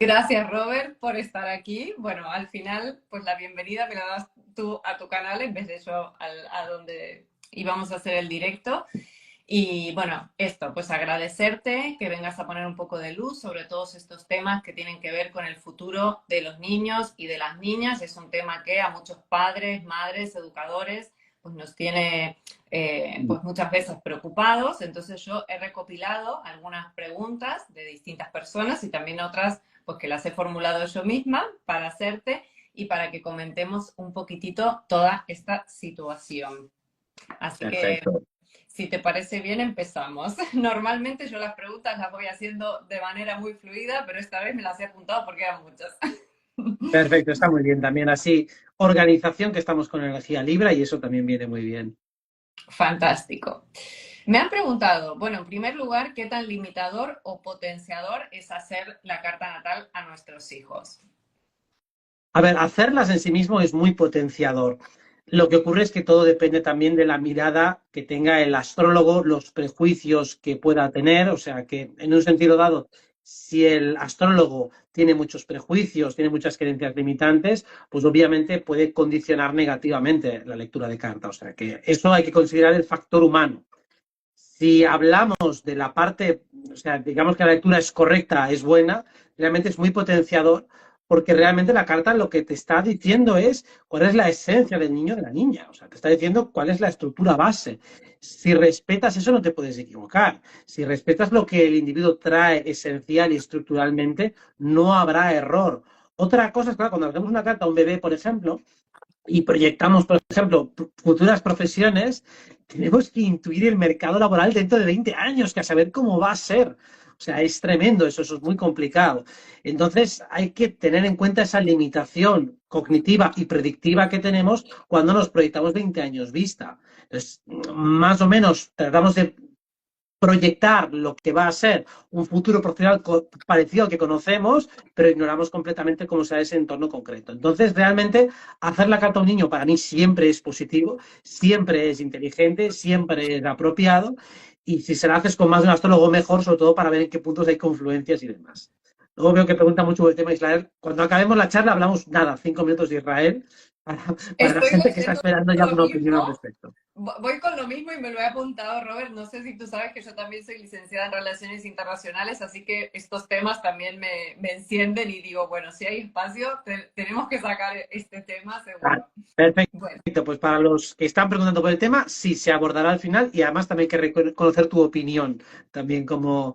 Gracias, Robert, por estar aquí. Bueno, al final, pues la bienvenida me la das tú a tu canal en vez de yo a donde íbamos a hacer el directo. Y bueno, esto, pues agradecerte que vengas a poner un poco de luz sobre todos estos temas que tienen que ver con el futuro de los niños y de las niñas. Es un tema que a muchos padres, madres, educadores, pues nos tiene pues muchas veces preocupados. Entonces yo he recopilado algunas preguntas de distintas personas y también otras pues que las he formulado yo misma para hacerte y para que comentemos un poquitito toda esta situación. Así que Perfecto. si te parece bien, empezamos. Normalmente yo las preguntas las voy haciendo de manera muy fluida, pero esta vez me las he apuntado porque eran muchas. Perfecto, está muy bien también así. Organización, que estamos con energía libre y eso también viene muy bien. Fantástico. Me han preguntado, bueno, en primer lugar, ¿qué tan limitador o potenciador es hacer la carta natal a nuestros hijos? A ver, hacerlas en sí mismo es muy potenciador. Lo que ocurre es que todo depende también de la mirada que tenga el astrólogo, los prejuicios que pueda tener. O sea, que en un sentido dado, si el astrólogo tiene muchos prejuicios, tiene muchas creencias limitantes, pues obviamente puede condicionar negativamente la lectura de carta. O sea, que eso hay que considerar el factor humano. Si hablamos de la parte, o sea, digamos que la lectura es correcta, es buena, realmente es muy potenciador, porque realmente la carta lo que te está diciendo es cuál es la esencia del niño o de la niña, o sea, te está diciendo cuál es la estructura base. Si respetas eso no te puedes equivocar. Si respetas lo que el individuo trae esencial y estructuralmente, no habrá error. Otra cosa es, claro, cuando hacemos una carta a un bebé, por ejemplo, y proyectamos, por ejemplo, futuras profesiones, tenemos que intuir el mercado laboral dentro de 20 años, que a saber cómo va a ser. O sea, es tremendo, eso es muy complicado. Entonces, hay que tener en cuenta esa limitación cognitiva y predictiva que tenemos cuando nos proyectamos 20 años vista. Entonces, más o menos tratamos de proyectar lo que va a ser un futuro profesional parecido al que conocemos, pero ignoramos completamente cómo será ese entorno concreto. Entonces, realmente, hacer la carta a un niño para mí siempre es positivo, siempre es inteligente, siempre es apropiado, y si se la haces con más de un astrólogo, mejor, sobre todo para ver en qué puntos hay confluencias y demás. Luego veo que pregunta mucho el tema de Israel. Cuando acabemos la charla, hablamos nada, 5 minutos de Israel, para la Estoy gente que está leyendo esperando ya lo una opinión al mismo, respecto. voy con lo mismo y me lo he apuntado, Robert. No sé si tú sabes que yo también soy licenciada en Relaciones Internacionales, así que estos temas también me encienden y digo, bueno, si hay espacio, tenemos que sacar este tema Vale, seguro. Bueno, perfecto. Pues para los que están preguntando por el tema, sí, se abordará al final y además también hay que conocer tu opinión, también como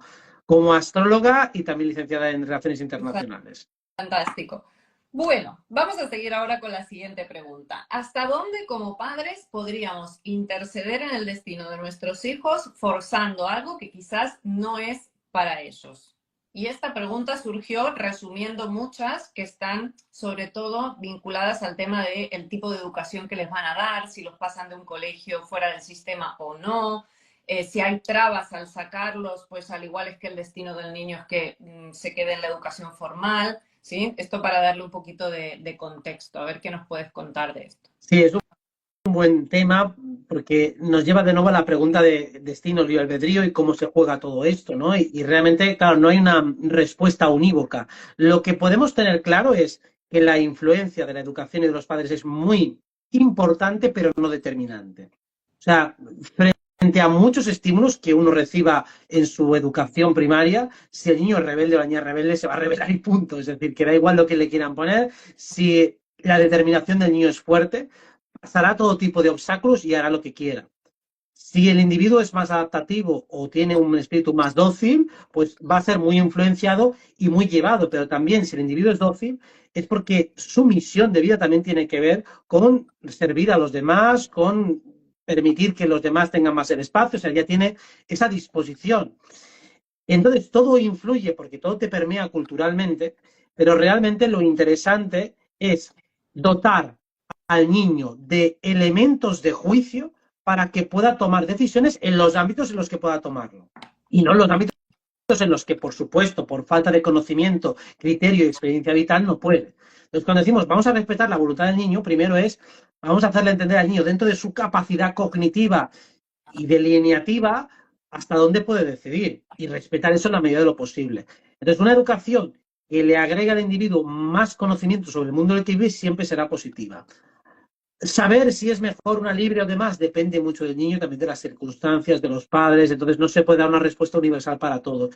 astróloga y también licenciada en Relaciones Internacionales. fantástico. Bueno, vamos a seguir ahora con la siguiente pregunta. ¿Hasta dónde como padres podríamos interceder en el destino de nuestros hijos forzando algo que quizás no es para ellos? Y esta pregunta surgió resumiendo muchas que están sobre todo vinculadas al tema del tipo de educación que les van a dar, si los pasan de un colegio fuera del sistema o no, si hay trabas al sacarlos, pues al igual es que el destino del niño es que se quede en la educación formal. ¿Sí? Esto para darle un poquito de contexto, a ver qué nos puedes contar de esto. Sí, es un buen tema porque nos lleva de nuevo a la pregunta de destino, libre albedrío y cómo se juega todo esto, ¿no? Y realmente, claro, no hay una respuesta unívoca. Lo que podemos tener claro es que la influencia de la educación y de los padres es muy importante, pero no determinante. O sea, frente a muchos estímulos que uno reciba en su educación primaria, si el niño es rebelde o la niña es rebelde, se va a rebelar y punto. Es decir, que da igual lo que le quieran poner, si la determinación del niño es fuerte, pasará todo tipo de obstáculos y hará lo que quiera. Si el individuo es más adaptativo o tiene un espíritu más dócil, pues va a ser muy influenciado y muy llevado. Pero también si el individuo es dócil, es porque su misión de vida también tiene que ver con servir a los demás, con permitir que los demás tengan más el espacio. O sea, ya tiene esa disposición. Entonces, todo influye porque todo te permea culturalmente, pero realmente lo interesante es dotar al niño de elementos de juicio para que pueda tomar decisiones en los ámbitos en los que pueda tomarlo. Y no en los ámbitos en los que, por supuesto, por falta de conocimiento, criterio y experiencia vital, no puede. Entonces, cuando decimos vamos a respetar la voluntad del niño, primero es vamos a hacerle entender al niño dentro de su capacidad cognitiva y delineativa hasta dónde puede decidir y respetar eso en la medida de lo posible. Entonces, una educación que le agrega al individuo más conocimiento sobre el mundo del equilibrio siempre será positiva. Saber si es mejor una libre o demás depende mucho del niño, también de las circunstancias, de los padres, entonces no se puede dar una respuesta universal para todo.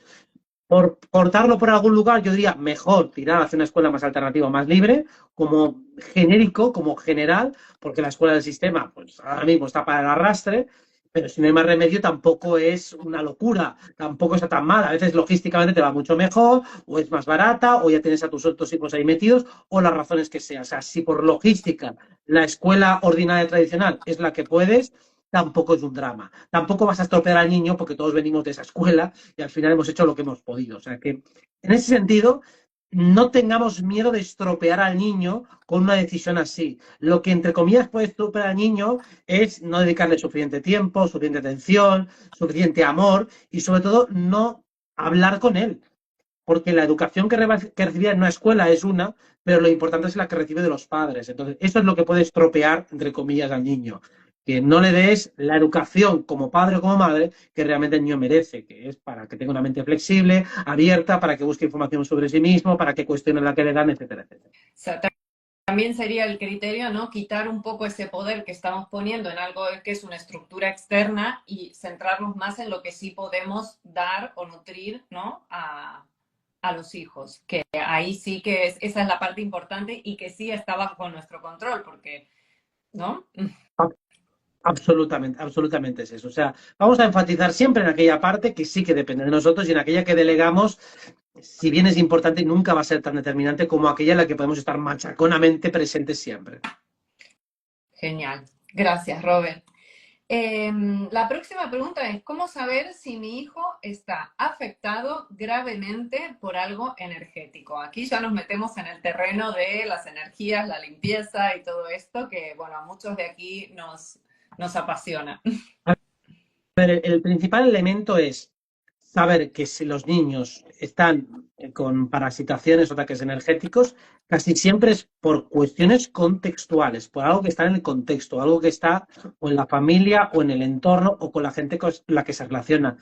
Por cortarlo por algún lugar, yo diría mejor tirar hacia una escuela más alternativa, más libre, como genérico, como general, porque la escuela del sistema, pues ahora mismo está para el arrastre, pero si no hay más remedio, tampoco es una locura, tampoco está tan mal. A veces logísticamente te va mucho mejor, o es más barata, o ya tienes a tus otros hijos ahí metidos, o las razones que sean. O sea, si por logística la escuela ordinaria tradicional es la que puedes, tampoco es un drama. Tampoco vas a estropear al niño porque todos venimos de esa escuela y al final hemos hecho lo que hemos podido. O sea que, en ese sentido, no tengamos miedo de estropear al niño con una decisión así. Lo que, entre comillas, puede estropear al niño es no dedicarle suficiente tiempo, suficiente atención, suficiente amor y, sobre todo, no hablar con él. Porque la educación que recibía en una escuela es una, pero lo importante es la que recibe de los padres. Entonces, eso es lo que puede estropear, entre comillas, al niño. Que no le des la educación como padre o como madre que realmente el niño merece, que es para que tenga una mente flexible, abierta, para que busque información sobre sí mismo, para que cuestione la que le dan, etcétera, etcétera. O sea, también sería el criterio, ¿no? Quitar un poco ese poder que estamos poniendo en algo que es una estructura externa y centrarnos más en lo que sí podemos dar o nutrir, ¿no? A los hijos, que ahí sí que esa es la parte importante y que sí está bajo nuestro control, porque, ¿no? Absolutamente, absolutamente es eso. O sea, vamos a enfatizar siempre en aquella parte que sí que depende de nosotros y en aquella que delegamos, si bien es importante, nunca va a ser tan determinante como aquella en la que podemos estar machaconamente presentes siempre. Genial. Gracias, Robert. La próxima pregunta es, ¿cómo saber si mi hijo está afectado gravemente por algo energético? Aquí ya nos metemos en el terreno de las energías, la limpieza y todo esto que, bueno, a muchos de aquí nos apasiona. El principal elemento es saber que si los niños están con parasitaciones o ataques energéticos, casi siempre es por cuestiones contextuales, por algo que está en el contexto, algo que está o en la familia o en el entorno o con la gente con la que se relaciona.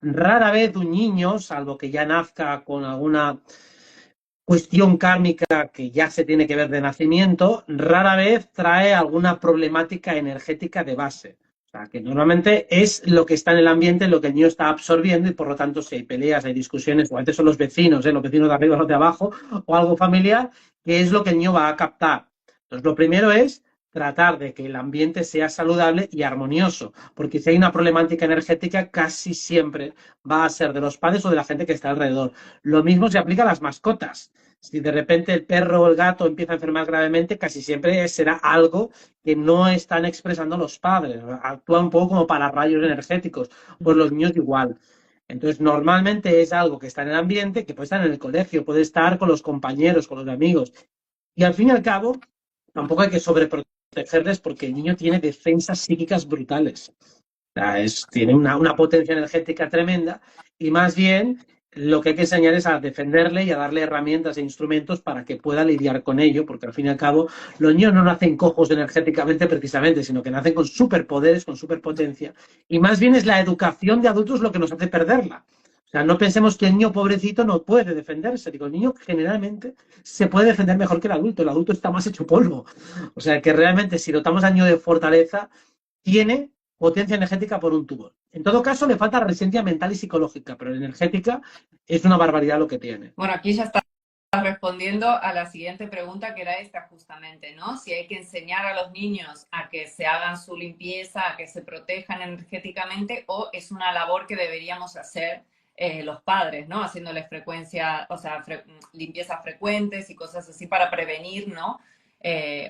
Rara vez un niño, salvo que ya nazca con alguna cuestión kármica que ya se tiene que ver de nacimiento, rara vez trae alguna problemática energética de base. O sea, que normalmente es lo que está en el ambiente, lo que el niño está absorbiendo y por lo tanto si hay peleas, hay discusiones, o a veces son los vecinos de arriba, los de abajo, o algo familiar, que es lo que el niño va a captar. Entonces, lo primero es tratar de que el ambiente sea saludable y armonioso, porque si hay una problemática energética, casi siempre va a ser de los padres o de la gente que está alrededor. Lo mismo se aplica a las mascotas. Si de repente el perro o el gato empieza a enfermar gravemente, casi siempre será algo que no están expresando los padres. Actúan un poco como para rayos energéticos. Pues los niños igual. Entonces, normalmente es algo que está en el ambiente, que puede estar en el colegio, puede estar con los compañeros, con los amigos. Y al fin y al cabo, tampoco hay que sobreprotegerles porque el niño tiene defensas psíquicas brutales. O sea, tiene una potencia energética tremenda y más bien lo que hay que enseñar es a defenderle y a darle herramientas e instrumentos para que pueda lidiar con ello, porque al fin y al cabo los niños no nacen cojos energéticamente precisamente, sino que nacen con superpoderes, con superpotencia, y más bien es la educación de adultos lo que nos hace perderla. O sea, no pensemos que el niño pobrecito no puede defenderse. Digo, el niño generalmente se puede defender mejor que el adulto está más hecho polvo. O sea, que realmente si dotamos al niño de fortaleza, tiene potencia energética por un tubo. En todo caso, le falta resistencia mental y psicológica, pero la energética es una barbaridad lo que tiene. Bueno, aquí ya está respondiendo a la siguiente pregunta, que era esta justamente, ¿no? Si hay que enseñar a los niños a que se hagan su limpieza, a que se protejan energéticamente, o es una labor que deberíamos hacer los padres, ¿no? Haciéndoles frecuencia, o sea, limpiezas frecuentes y cosas así para prevenir, ¿no?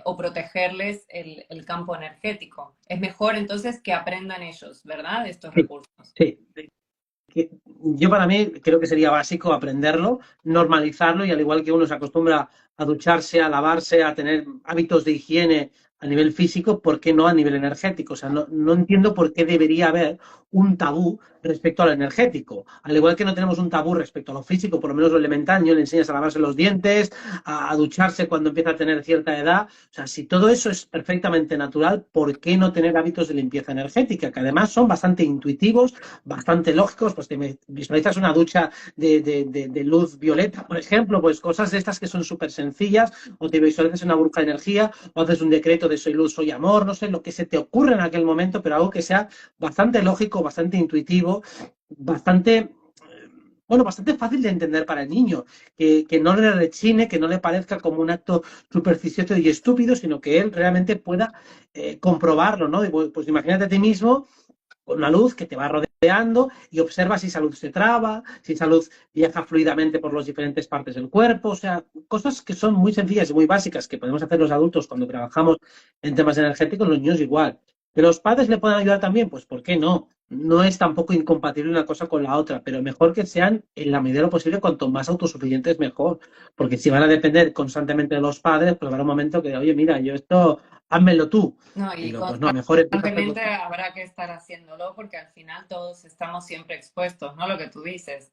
O protegerles el campo energético. Es mejor entonces que aprendan ellos, ¿verdad? Estos Sí, recursos. sí. Yo para mí creo que sería básico aprenderlo, normalizarlo y al igual que uno se acostumbra a ducharse, a lavarse, a tener hábitos de higiene a nivel físico, ¿por qué no a nivel energético? O sea, no entiendo por qué debería haber un tabú respecto a lo energético. Al igual que no tenemos un tabú respecto a lo físico, por lo menos lo elemental, yo le enseñas a lavarse los dientes, a ducharse cuando empieza a tener cierta edad. O sea, si todo eso es perfectamente natural, ¿por qué no tener hábitos de limpieza energética? Que además son bastante intuitivos, bastante lógicos. Pues te visualizas una ducha de luz violeta, por ejemplo, pues cosas de estas que son súper sencillas, o te visualizas una burbuja de energía, o haces un decreto de soy luz, soy amor, no sé, lo que se te ocurre en aquel momento, pero algo que sea bastante lógico, bastante intuitivo, bastante bueno, bastante fácil de entender para el niño, que no le rechine, que no le parezca como un acto supersticioso y estúpido, sino que él realmente pueda comprobarlo, ¿no? Pues imagínate a ti mismo con una luz que te va rodeando y observa si esa luz se traba, si esa luz viaja fluidamente por las diferentes partes del cuerpo, o sea, cosas que son muy sencillas y muy básicas que podemos hacer los adultos cuando trabajamos en temas energéticos, los niños igual. ¿Que los padres le pueden ayudar también? Pues ¿por qué no? No es tampoco incompatible una cosa con la otra, pero mejor que sean, en la medida de lo posible, cuanto más autosuficientes mejor. Porque si van a depender constantemente de los padres, pues habrá un momento que, oye, mira, yo esto, házmelo tú. No, Y y no, pues no, mejor empieza a hacerlo constantemente tú. habrá que estar haciéndolo porque al final todos estamos siempre expuestos, ¿no? Lo que tú dices,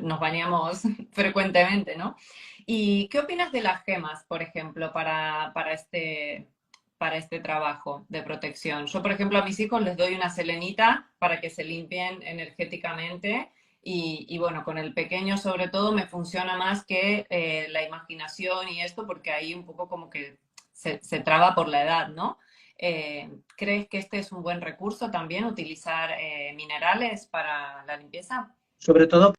nos bañamos frecuentemente, ¿no? ¿Y qué opinas de las gemas, por ejemplo, para este trabajo de protección? Yo, por ejemplo, a mis hijos les doy una selenita para que se limpien energéticamente. Y bueno, con el pequeño sobre todo me funciona más que la imaginación y esto, porque ahí un poco como que se traba por la edad, ¿no? ¿Crees que este es un buen recurso también, utilizar minerales para la limpieza? Sobre todo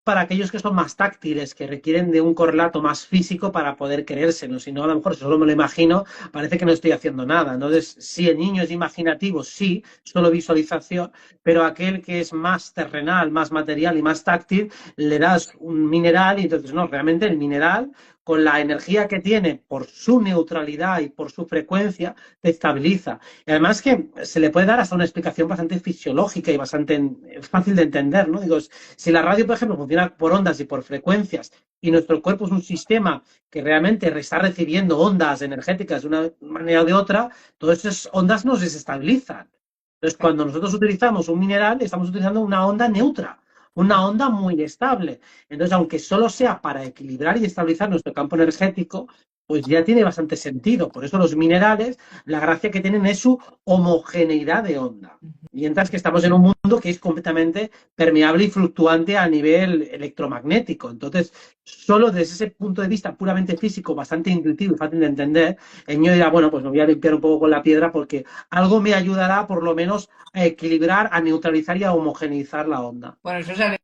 para aquellos que son más táctiles, que requieren de un correlato más físico para poder creérselo. Si no, a lo mejor si solo me lo imagino, parece que no estoy haciendo nada. Entonces, si el niño es imaginativo, sí, solo visualización, pero aquel que es más terrenal, más material y más táctil, le das un mineral y entonces, no, realmente el mineral, con la energía que tiene por su neutralidad y por su frecuencia, te estabiliza. Y además que se le puede dar hasta una explicación bastante fisiológica y bastante fácil de entender, ¿no? Digo, si la radio, por ejemplo, funciona por ondas y por frecuencias y nuestro cuerpo es un sistema que realmente está recibiendo ondas energéticas de una manera o de otra, todas esas ondas nos desestabilizan. Entonces, cuando nosotros utilizamos un mineral, estamos utilizando una onda neutra, una onda muy estable. Entonces, aunque solo sea para equilibrar y estabilizar nuestro campo energético, pues ya tiene bastante sentido. Por eso los minerales, la gracia que tienen es su homogeneidad de onda. Mientras que estamos en un mundo que es completamente permeable y fluctuante a nivel electromagnético. Entonces, solo desde ese punto de vista puramente físico, bastante intuitivo y fácil de entender, el niño dirá, bueno, pues me voy a limpiar un poco con la piedra porque algo me ayudará por lo menos a equilibrar, a neutralizar y a homogeneizar la onda. Bueno, yo ya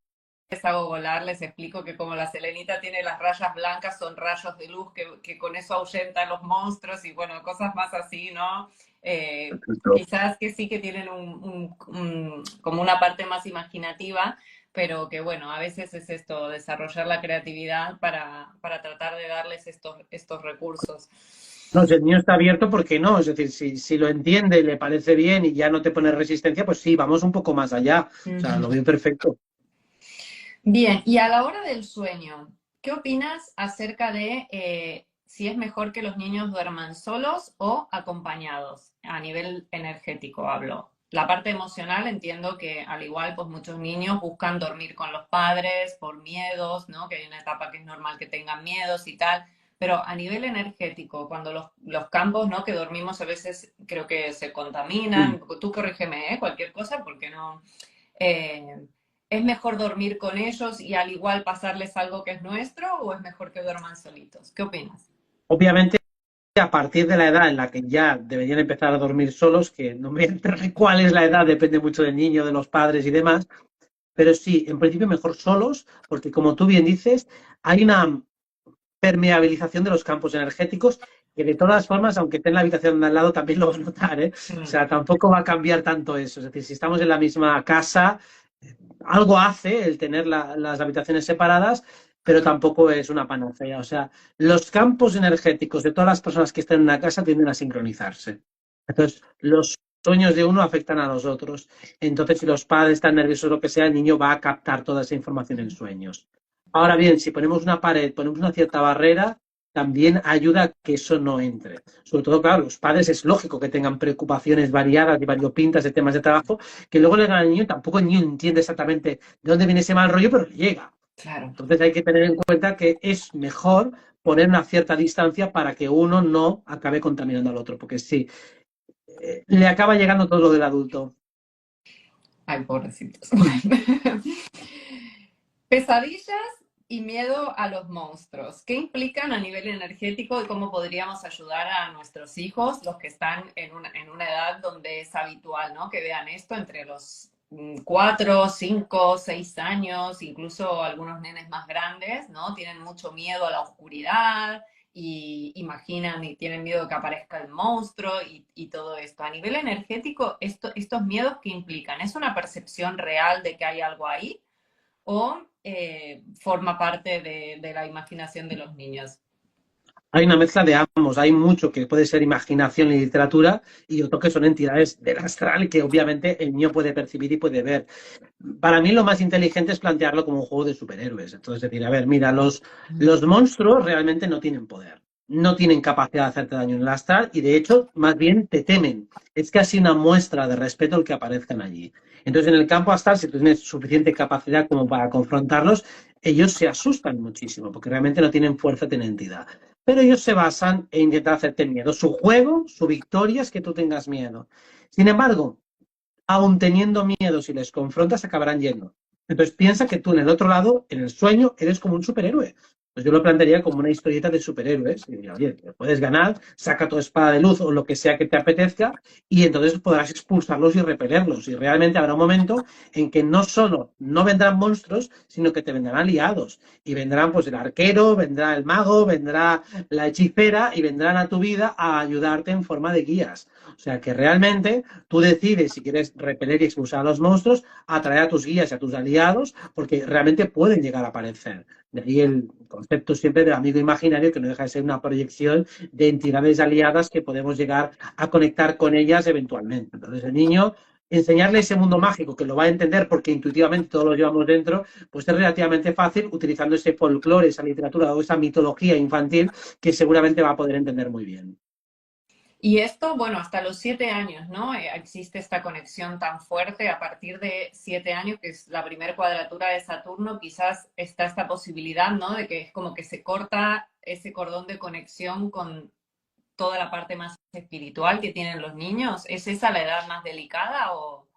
les hago volar, les explico que como la selenita tiene las rayas blancas, son rayos de luz que con eso ahuyentan los monstruos y bueno, cosas más así, ¿no? Quizás que sí que tienen como una parte más imaginativa, pero que bueno, a veces es esto, desarrollar la creatividad para tratar de darles estos recursos. No, si el niño está abierto, ¿por qué no? Es decir, si lo entiende, le parece bien y ya no te pone resistencia, pues sí, vamos un poco más allá. O sea, lo veo perfecto. Bien, y a la hora del sueño, ¿qué opinas acerca de si es mejor que los niños duerman solos o acompañados? A nivel energético hablo. La parte emocional entiendo que al igual pues muchos niños buscan dormir con los padres por miedos, ¿no? Que hay una etapa que es normal que tengan miedos y tal, pero a nivel energético, cuando los campos, ¿no? Que dormimos a veces creo que se contaminan, Sí. tú corrígeme, ¿eh? Cualquier cosa, porque no... Eh, ¿Es mejor dormir con ellos y al igual pasarles algo que es nuestro o es mejor que duerman solitos? ¿Qué opinas? Obviamente, a partir de la edad en la que ya deberían empezar a dormir solos, que no me enteré cuál es la edad, depende mucho del niño, de los padres y demás, pero sí, en principio mejor solos, porque como tú bien dices, hay una permeabilización de los campos energéticos que de todas formas, aunque esté en la habitación de al lado, también lo vas a notar, ¿eh? O Mm. sea, tampoco va a cambiar tanto eso. Es decir, si estamos en la misma casa, algo hace el tener las habitaciones separadas, pero tampoco es una panacea. O sea, los campos energéticos de todas las personas que están en una casa tienden a sincronizarse. Entonces, los sueños de uno afectan a los otros. Entonces, si los padres están nerviosos o lo que sea, el niño va a captar toda esa información en sueños. Ahora bien, si ponemos una pared, ponemos una cierta barrera, también ayuda a que eso no entre. Sobre todo, claro, los padres es lógico que tengan preocupaciones variadas y variopintas de temas de trabajo, que luego le dan al niño y tampoco el niño entiende exactamente de dónde viene ese mal rollo, pero le llega. Claro. Entonces hay que tener en cuenta que es mejor poner una cierta distancia para que uno no acabe contaminando al otro, porque sí, le acaba llegando todo lo del adulto. Ay, pobrecitos. Pesadillas y miedo a los monstruos. ¿Qué implican a nivel energético y cómo podríamos ayudar a nuestros hijos, los que están en una edad donde es habitual, ¿no? Que vean esto entre los 4, 5, 6 años, incluso algunos nenes más grandes, ¿no? Tienen mucho miedo a la oscuridad y imaginan y tienen miedo de que aparezca el monstruo y todo esto. A nivel energético, estos miedos que implican, ¿es una percepción real de que hay algo ahí o forma parte de la imaginación de los niños? Hay una mezcla de ambos, hay mucho que puede ser imaginación y literatura y otro que son entidades del astral que obviamente el niño puede percibir y puede ver. Para mí lo más inteligente es plantearlo como un juego de superhéroes. Entonces decir, a ver, mira, los monstruos realmente no tienen poder, no tienen capacidad de hacerte daño en el astral y de hecho más bien te temen. Es casi una muestra de respeto el que aparezcan allí. Entonces en el campo astral, si tú tienes suficiente capacidad como para confrontarlos, ellos se asustan muchísimo porque realmente no tienen fuerza, tienen entidad. Pero ellos se basan en intentar hacerte miedo. Su juego, su victoria es que tú tengas miedo. Sin embargo, aun teniendo miedo, si les confrontas, acabarán yendo. Entonces piensa que tú en el otro lado, en el sueño, eres como un superhéroe. Pues yo lo plantearía como una historieta de superhéroes. Y diría, oye, puedes ganar, saca tu espada de luz o lo que sea que te apetezca, y entonces podrás expulsarlos y repelerlos. Y realmente habrá un momento en que no solo no vendrán monstruos, sino que te vendrán aliados. Y vendrán pues el arquero, vendrá el mago, vendrá la hechicera y vendrán a tu vida a ayudarte en forma de guías. O sea que realmente tú decides si quieres repeler y expulsar a los monstruos, atraer a tus guías y a tus aliados, porque realmente pueden llegar a aparecer. De ahí el concepto siempre del amigo imaginario, que no deja de ser una proyección de entidades aliadas que podemos llegar a conectar con ellas eventualmente. Entonces el niño, enseñarle ese mundo mágico, que lo va a entender porque intuitivamente todos lo llevamos dentro, pues es relativamente fácil utilizando ese folclore, esa literatura o esa mitología infantil que seguramente va a poder entender muy bien. Y esto, bueno, hasta los 7 años, ¿no? Existe esta conexión tan fuerte. A partir de 7 años, que es la primera cuadratura de Saturno, quizás está esta posibilidad, ¿no? De que es como que se corta ese cordón de conexión con toda la parte más espiritual que tienen los niños. ¿Es esa la edad más delicada o...?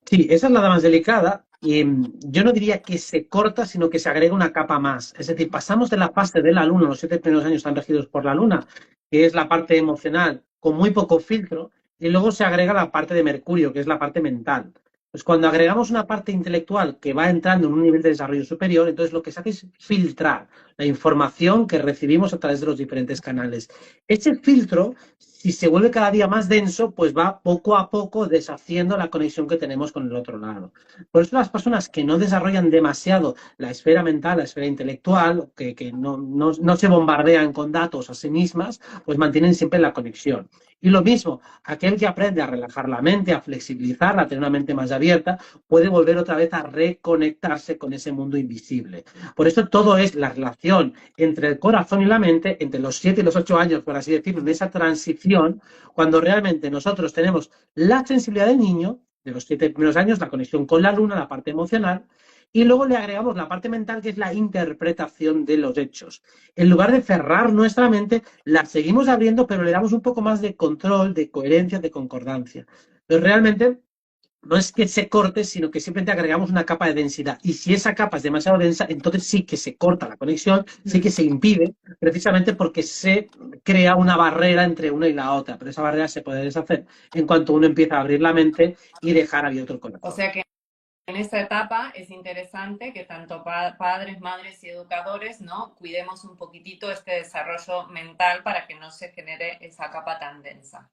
Sí, esa es la más delicada y yo no diría que se corta, sino que se agrega una capa más. Es decir, pasamos de la fase de la luna, los 7 primeros años están regidos por la luna, que es la parte emocional, con muy poco filtro, y luego se agrega la parte de Mercurio, que es la parte mental. Pues cuando agregamos una parte intelectual que va entrando en un nivel de desarrollo superior, entonces lo que se hace es filtrar la información que recibimos a través de los diferentes canales. Ese filtro, si se vuelve cada día más denso, pues va poco a poco deshaciendo la conexión que tenemos con el otro lado. Por eso las personas que no desarrollan demasiado la esfera mental, la esfera intelectual, que no se bombardean con datos a sí mismas, pues mantienen siempre la conexión. Y lo mismo, aquel que aprende a relajar la mente, a flexibilizarla, a tener una mente más abierta, puede volver otra vez a reconectarse con ese mundo invisible. Por eso todo es la relación entre el corazón y la mente, entre los 7 y los 8 años, por así decirlo, en esa transición, cuando realmente nosotros tenemos la sensibilidad del niño, de los 7 primeros años, la conexión con la luna, la parte emocional, y luego le agregamos la parte mental, que es la interpretación de los hechos. En lugar de cerrar nuestra mente, la seguimos abriendo, pero le damos un poco más de control, de coherencia, de concordancia. Pero realmente no es que se corte, sino que simplemente agregamos una capa de densidad. Y si esa capa es demasiado densa, entonces sí que se corta la conexión, sí que se impide, precisamente porque se crea una barrera entre una y la otra. Pero esa barrera se puede deshacer en cuanto uno empieza a abrir la mente y dejar abierto el O corazón. sea que en esta etapa es interesante que tanto padres, madres y educadores, ¿no? Cuidemos un poquitito este desarrollo mental para que no se genere esa capa tan densa.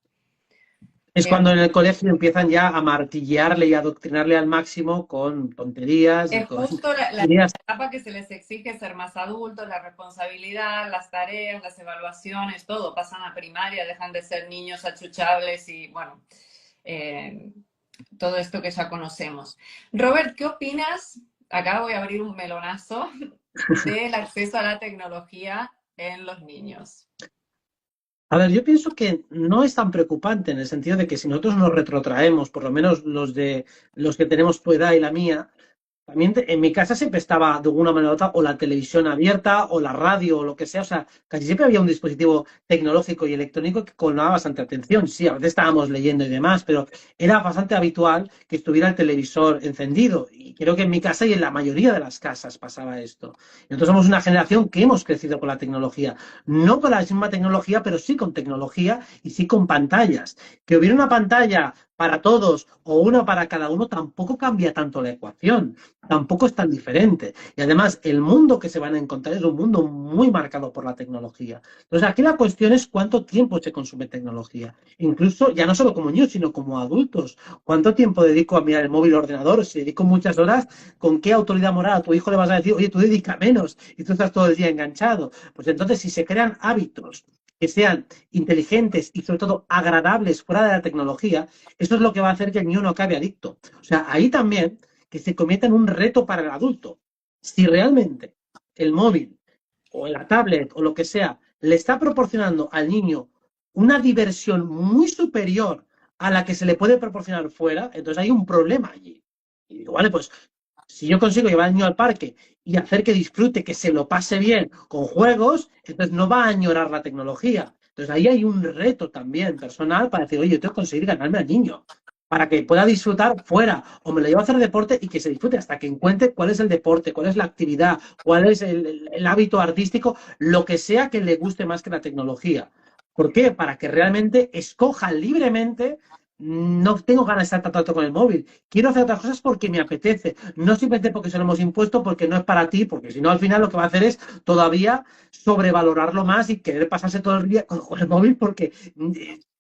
Es Eh, cuando en el colegio empiezan ya a martillarle y a adoctrinarle al máximo con tonterías y es con justo la ideas. etapa que se les exige ser más adultos, la responsabilidad, las tareas, las evaluaciones, todo. Pasan a primaria, dejan de ser niños achuchables y, bueno, eh, todo esto que ya conocemos. Robert, ¿qué opinas? Acá voy a abrir un melonazo del acceso a la tecnología en los niños? A ver, yo pienso que no es tan preocupante en el sentido de que si nosotros nos retrotraemos, por lo menos los que tenemos tu edad y la mía, también en mi casa siempre estaba de alguna manera u otra o la televisión abierta o la radio o lo que sea casi siempre había un dispositivo tecnológico y electrónico que colmaba bastante atención. Sí, a veces estábamos leyendo y demás, pero era bastante habitual que estuviera el televisor encendido y creo que en mi casa y en la mayoría de las casas pasaba esto. Entonces somos una generación que hemos crecido con la tecnología, no con la misma tecnología, pero sí con tecnología y sí con pantallas. Que hubiera una pantalla para todos o una para cada uno tampoco cambia tanto la ecuación, tampoco es tan diferente. Y además, el mundo que se van a encontrar es un mundo muy marcado por la tecnología. Entonces, aquí la cuestión es cuánto tiempo se consume tecnología. Incluso, ya no solo como niños, sino como adultos. ¿Cuánto tiempo dedico a mirar el móvil o ordenador? Si dedico muchas horas, ¿con qué autoridad moral a tu hijo le vas a decir, oye, tú dedica menos y tú estás todo el día enganchado? Pues entonces, si se crean hábitos que sean inteligentes y sobre todo agradables fuera de la tecnología, eso es lo que va a hacer que el niño no acabe adicto. O sea, ahí también que se convierta en un reto para el adulto. Si realmente el móvil o la tablet o lo que sea le está proporcionando al niño una diversión muy superior a la que se le puede proporcionar fuera, entonces hay un problema allí. Y digo, vale, pues si yo consigo llevar al niño al parque y hacer que disfrute, que se lo pase bien con juegos, entonces no va a añorar la tecnología. Entonces ahí hay un reto también personal para decir, oye, yo tengo que conseguir ganarme al niño para que pueda disfrutar fuera o me lo llevo a hacer deporte y que se disfrute hasta que encuentre cuál es el deporte, cuál es la actividad, cuál es el hábito artístico, lo que sea que le guste más que la tecnología. ¿Por qué? Para que realmente escoja libremente. No tengo ganas de estar tanto rato con el móvil. Quiero hacer otras cosas porque me apetece. No simplemente porque se lo hemos impuesto, porque no es para ti, porque si no, al final lo que va a hacer es todavía sobrevalorarlo más y querer pasarse todo el día con el móvil porque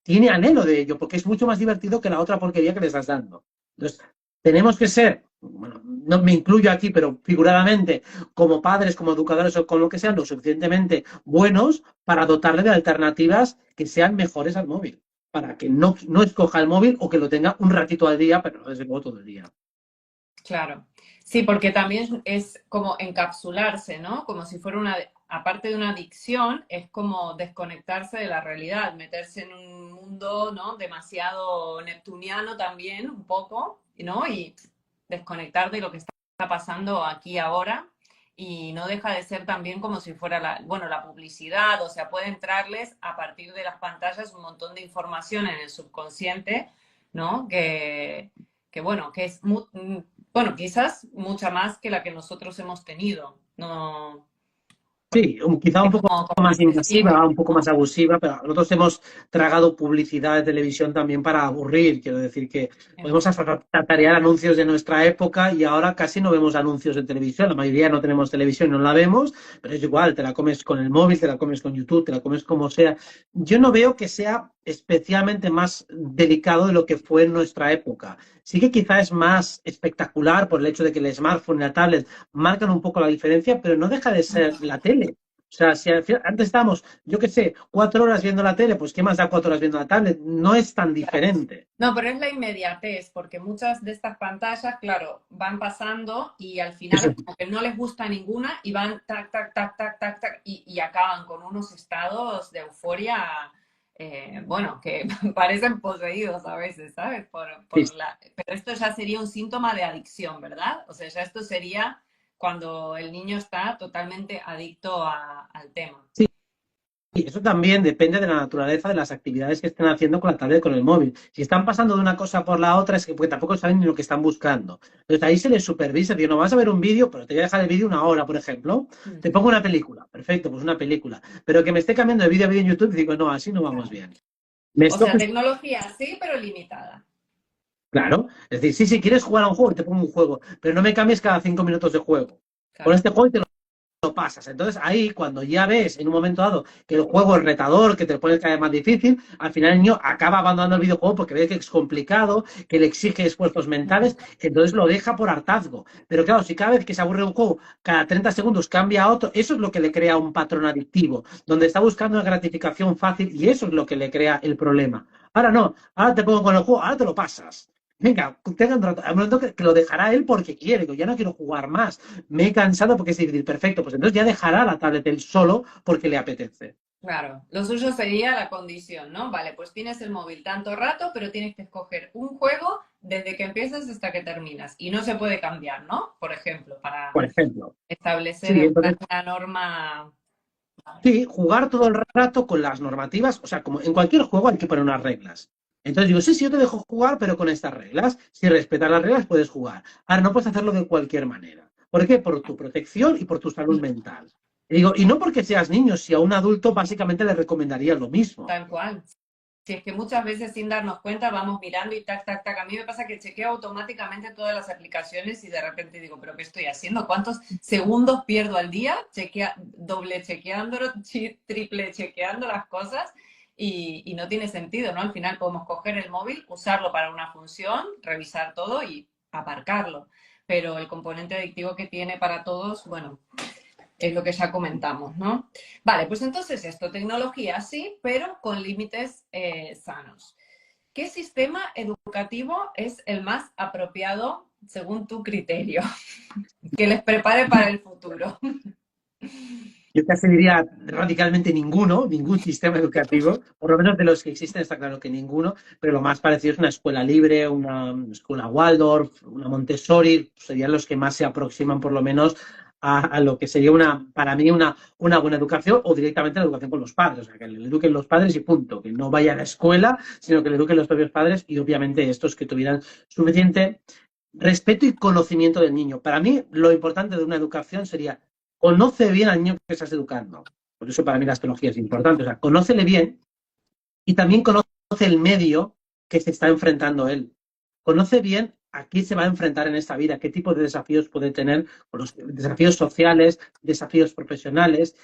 tiene anhelo de ello, porque es mucho más divertido que la otra porquería que le estás dando. Entonces, tenemos que ser, bueno, no me incluyo aquí, pero figuradamente, como padres, como educadores o con lo que sean, lo suficientemente buenos para dotarle de alternativas que sean mejores al móvil, para que no escoja el móvil o que lo tenga un ratito al día, pero no desde luego todo el día. Claro. Sí, porque también es como encapsularse, ¿no? Como si fuera una, aparte de una adicción, es como desconectarse de la realidad, meterse en un mundo, ¿no? Demasiado neptuniano también, un poco, ¿no? Y desconectar de lo que está pasando aquí ahora. Y no deja de ser también como si fuera la, bueno, la publicidad, o sea, puede entrarles a partir de las pantallas un montón de información en el subconsciente, ¿no? Que bueno, que es bueno, quizás mucha más que la que nosotros hemos tenido. No, Sí, quizá un es poco como más excesivo. invasiva, un poco más abusiva, pero nosotros hemos tragado publicidad de televisión también para aburrir. Quiero decir que podemos hasta tatarear anuncios de nuestra época y ahora casi no vemos anuncios de televisión. La mayoría no tenemos televisión, no la vemos, pero es igual, te la comes con el móvil, te la comes con YouTube, te la comes como sea. Yo no veo que sea especialmente más delicado de lo que fue en nuestra época. Sí que quizá es más espectacular por el hecho de que el smartphone y la tablet marcan un poco la diferencia, pero no deja de ser la tele. O sea, si antes estábamos, yo qué sé, 4 horas viendo la tele, pues ¿qué más da 4 horas viendo la tablet? No es tan diferente. No, pero es la inmediatez, porque muchas de estas pantallas, claro, van pasando y al final Eso es como que no les gusta ninguna y van tac, tac, tac, tac, tac, tac, y acaban con unos estados de euforia, bueno, que parecen poseídos a veces, ¿sabes? sí, Pero esto ya sería un síntoma de adicción, ¿verdad? O sea, ya esto sería cuando el niño está totalmente adicto al tema. sí. Y eso también depende de la naturaleza de las actividades que estén haciendo con la tablet con el móvil. Si están pasando de una cosa por la otra, es que porque tampoco saben ni lo que están buscando. Entonces ahí se les supervisa, tío, no vas a ver un vídeo, pero te voy a dejar el vídeo 1 hora, por ejemplo. Te pongo una película, perfecto, pues una película. Pero que me esté cambiando de vídeo a vídeo en YouTube, digo, no, así no vamos Claro. bien. Me O sea, escoges, tecnología sí, pero limitada. claro. Es decir, sí, si quieres jugar a un juego, te pongo un juego, pero no me cambies cada 5 minutos de juego. Con Claro. este juego te lo pasas. Entonces ahí, cuando ya ves en un momento dado que el juego es retador, que te lo pones cada vez más difícil, al final el niño acaba abandonando el videojuego porque ve que es complicado, que le exige esfuerzos mentales, entonces lo deja por hartazgo. Pero claro, si cada vez que se aburre un juego, cada 30 segundos cambia a otro, eso es lo que le crea un patrón adictivo, donde está buscando una gratificación fácil y eso es lo que le crea el problema. Ahora no, ahora te pongo con el juego, ahora te lo pasas. venga, tenga un rato. Al momento que lo dejará él porque quiere, digo, ya no quiero jugar más, me he cansado porque es difícil, perfecto, pues entonces ya dejará la tablet él solo porque le apetece. Claro, lo suyo sería la condición, ¿no? Vale, pues tienes el móvil tanto rato, pero tienes que escoger un juego desde que empiezas hasta que terminas. Y no se puede cambiar, ¿no? Por ejemplo, para Por ejemplo. Sí, establecer entonces, una norma. sí, jugar todo el rato con las normativas, o sea, como en cualquier juego hay que poner unas reglas. Entonces digo, sí, sí, yo te dejo jugar, pero con estas reglas. Si respetas las reglas, puedes jugar. Ahora, no puedes hacerlo de cualquier manera. ¿Por qué? Por tu protección y por tu salud mental. Y digo, y no porque seas niño, si a un adulto básicamente le recomendaría lo mismo. Tal cual. Si es que muchas veces sin darnos cuenta vamos mirando y tac, tac, tac. A mí me pasa que chequeo automáticamente todas las aplicaciones y de repente digo, ¿pero qué estoy haciendo? ¿Cuántos segundos pierdo al día? Doble chequeando, triple chequeando las cosas y no tiene sentido, ¿no? Al final podemos coger el móvil, usarlo para una función, revisar todo y aparcarlo. Pero el componente adictivo que tiene para todos, bueno, es lo que ya comentamos, ¿no? Vale, pues entonces esto, tecnología sí, pero con límites sanos. ¿Qué sistema educativo es el más apropiado según tu criterio? Que les prepare para el futuro. Yo casi diría radicalmente ninguno, ningún sistema educativo, por lo menos de los que existen está claro que ninguno, pero lo más parecido es una escuela libre, una escuela Waldorf, una Montessori, serían los que más se aproximan por lo menos a lo que sería para mí una buena educación o directamente la educación con los padres, o sea, que le eduquen los padres y punto, que no vaya a la escuela, sino que le eduquen los propios padres y obviamente estos que tuvieran suficiente respeto y conocimiento del niño. Para mí, lo importante de una educación sería conoce bien al niño que estás educando. Por eso para mí la astrología es importante. O sea, conócele bien y también conoce el medio que se está enfrentando él. Conoce bien a qué se va a enfrentar en esta vida, qué tipo de desafíos puede tener, los desafíos sociales, desafíos profesionales,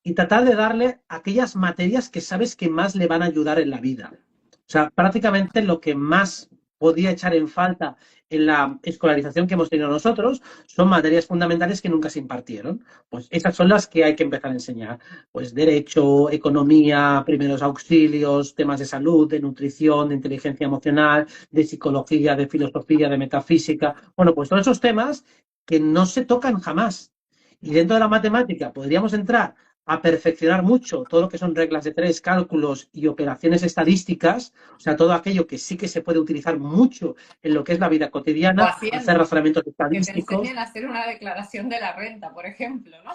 y tratar de darle aquellas materias que sabes que más le van a ayudar en la vida. O sea, prácticamente lo que más podría echar en falta en la escolarización que hemos tenido nosotros son materias fundamentales que nunca se impartieron. Pues esas son las que hay que empezar a enseñar. Pues derecho, economía, primeros auxilios, temas de salud, de nutrición, de inteligencia emocional, de psicología, de filosofía, de metafísica. Bueno, pues todos esos temas que no se tocan jamás. Y dentro de la matemática podríamos entrar a perfeccionar mucho todo lo que son reglas de tres, cálculos y operaciones estadísticas, o sea, todo aquello que sí que se puede utilizar mucho en lo que es la vida O cotidiana, hacer Hacienda, razonamientos que te estadísticos. enseñen a hacer una declaración de la renta, por ejemplo, ¿no?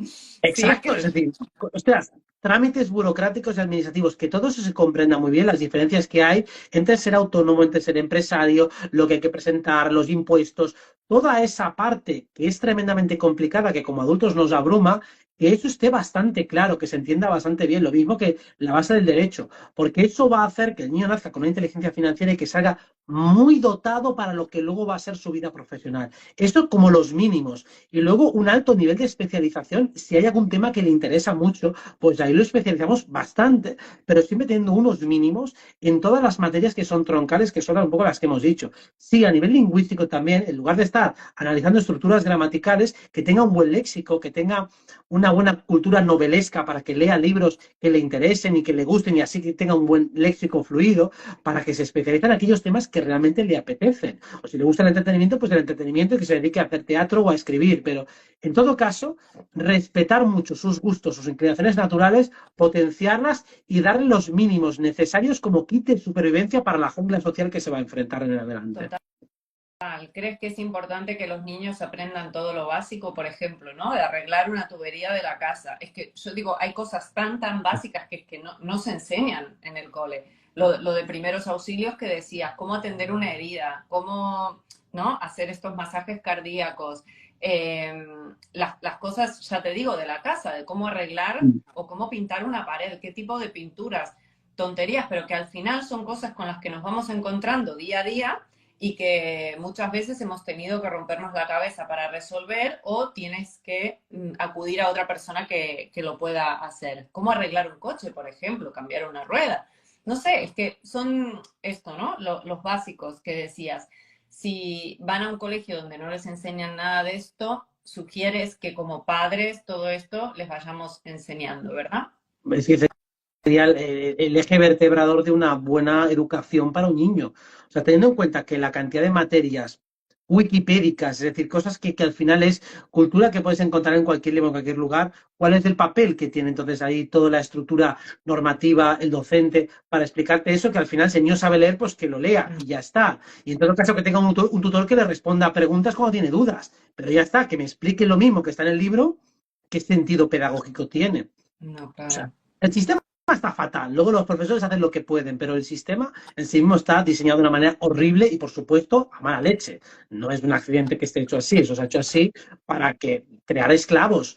Sí, es Exacto, es que decir, ostras, trámites burocráticos y administrativos, que todo eso se comprenda muy bien, las diferencias que hay entre ser autónomo, entre ser empresario, lo que hay que presentar, los impuestos, toda esa parte que es tremendamente complicada, que como adultos nos abruma, que eso esté bastante claro, que se entienda bastante bien, lo mismo que la base del derecho, porque eso va a hacer que el niño nazca con una inteligencia financiera y que salga muy dotado para lo que luego va a ser su vida profesional. Esto como los mínimos. Y luego un alto nivel de especialización, si hay algún tema que le interesa mucho, pues ahí lo especializamos bastante, pero siempre teniendo unos mínimos en todas las materias que son troncales, que son un poco las que hemos dicho. Sí, a nivel lingüístico también, en lugar de estar analizando estructuras gramaticales, que tenga un buen léxico, que tenga una buena cultura novelesca para que lea libros que le interesen y que le gusten y así que tenga un buen léxico fluido, para que se especialice en aquellos temas que realmente le apetecen. O si le gusta el entretenimiento, pues el entretenimiento y que se dedique a hacer teatro o a escribir. Pero en todo caso, respetar mucho sus gustos, sus inclinaciones naturales, potenciarlas y darle los mínimos necesarios como kit de supervivencia para la jungla social que se va a enfrentar en el adelante. total. ¿Crees que es importante que los niños aprendan todo lo básico, por ejemplo, ¿no? De arreglar una tubería de la casa. Es que yo digo, hay cosas tan básicas que no se enseñan en el cole. Lo de primeros auxilios que decías, cómo atender una herida, cómo, ¿no? Hacer estos masajes cardíacos. Las cosas, ya te digo, de la casa, de cómo arreglar o cómo pintar una pared, qué tipo de pinturas, tonterías, pero que al final son cosas con las que nos vamos encontrando día a día y que muchas veces hemos tenido que rompernos la cabeza para resolver o tienes que acudir a otra persona que lo pueda hacer. ¿Cómo arreglar un coche, por ejemplo? Cambiar una rueda. No sé, es que son esto, ¿no? Los básicos que decías. Si van a un colegio donde no les enseñan nada de esto, sugieres que como padres todo esto les vayamos enseñando, ¿verdad? Es que el eje vertebrador de una buena educación para un niño. O sea, teniendo en cuenta que la cantidad de materias wikipédicas, es decir, cosas que al final es cultura que puedes encontrar en cualquier libro, en cualquier lugar, ¿cuál es el papel que tiene entonces ahí toda la estructura normativa, el docente, para explicarte eso? Que al final, si el niño sabe leer, pues que lo lea y ya está. Y en todo caso, que tenga un tutor que le responda a preguntas cuando tiene dudas. Pero ya está, que me explique lo mismo que está en el libro, ¿qué sentido pedagógico tiene? No, O sea, claro. el sistema está fatal. Luego los profesores hacen lo que pueden, pero el sistema en sí mismo está diseñado de una manera horrible y, por supuesto, a mala leche. No es un accidente que esté hecho así, eso se ha hecho así para que crear esclavos,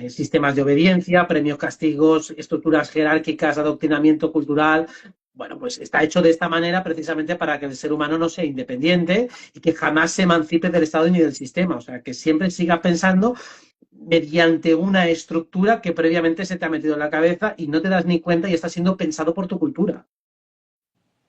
sistemas de obediencia, premios, castigos, estructuras jerárquicas, adoctrinamiento cultural. Bueno, pues está hecho de esta manera precisamente para que el ser humano no sea independiente y que jamás se emancipe del Estado ni del sistema. O sea, que siempre siga pensando mediante una estructura que previamente se te ha metido en la cabeza y no te das ni cuenta y está siendo pensado por tu cultura.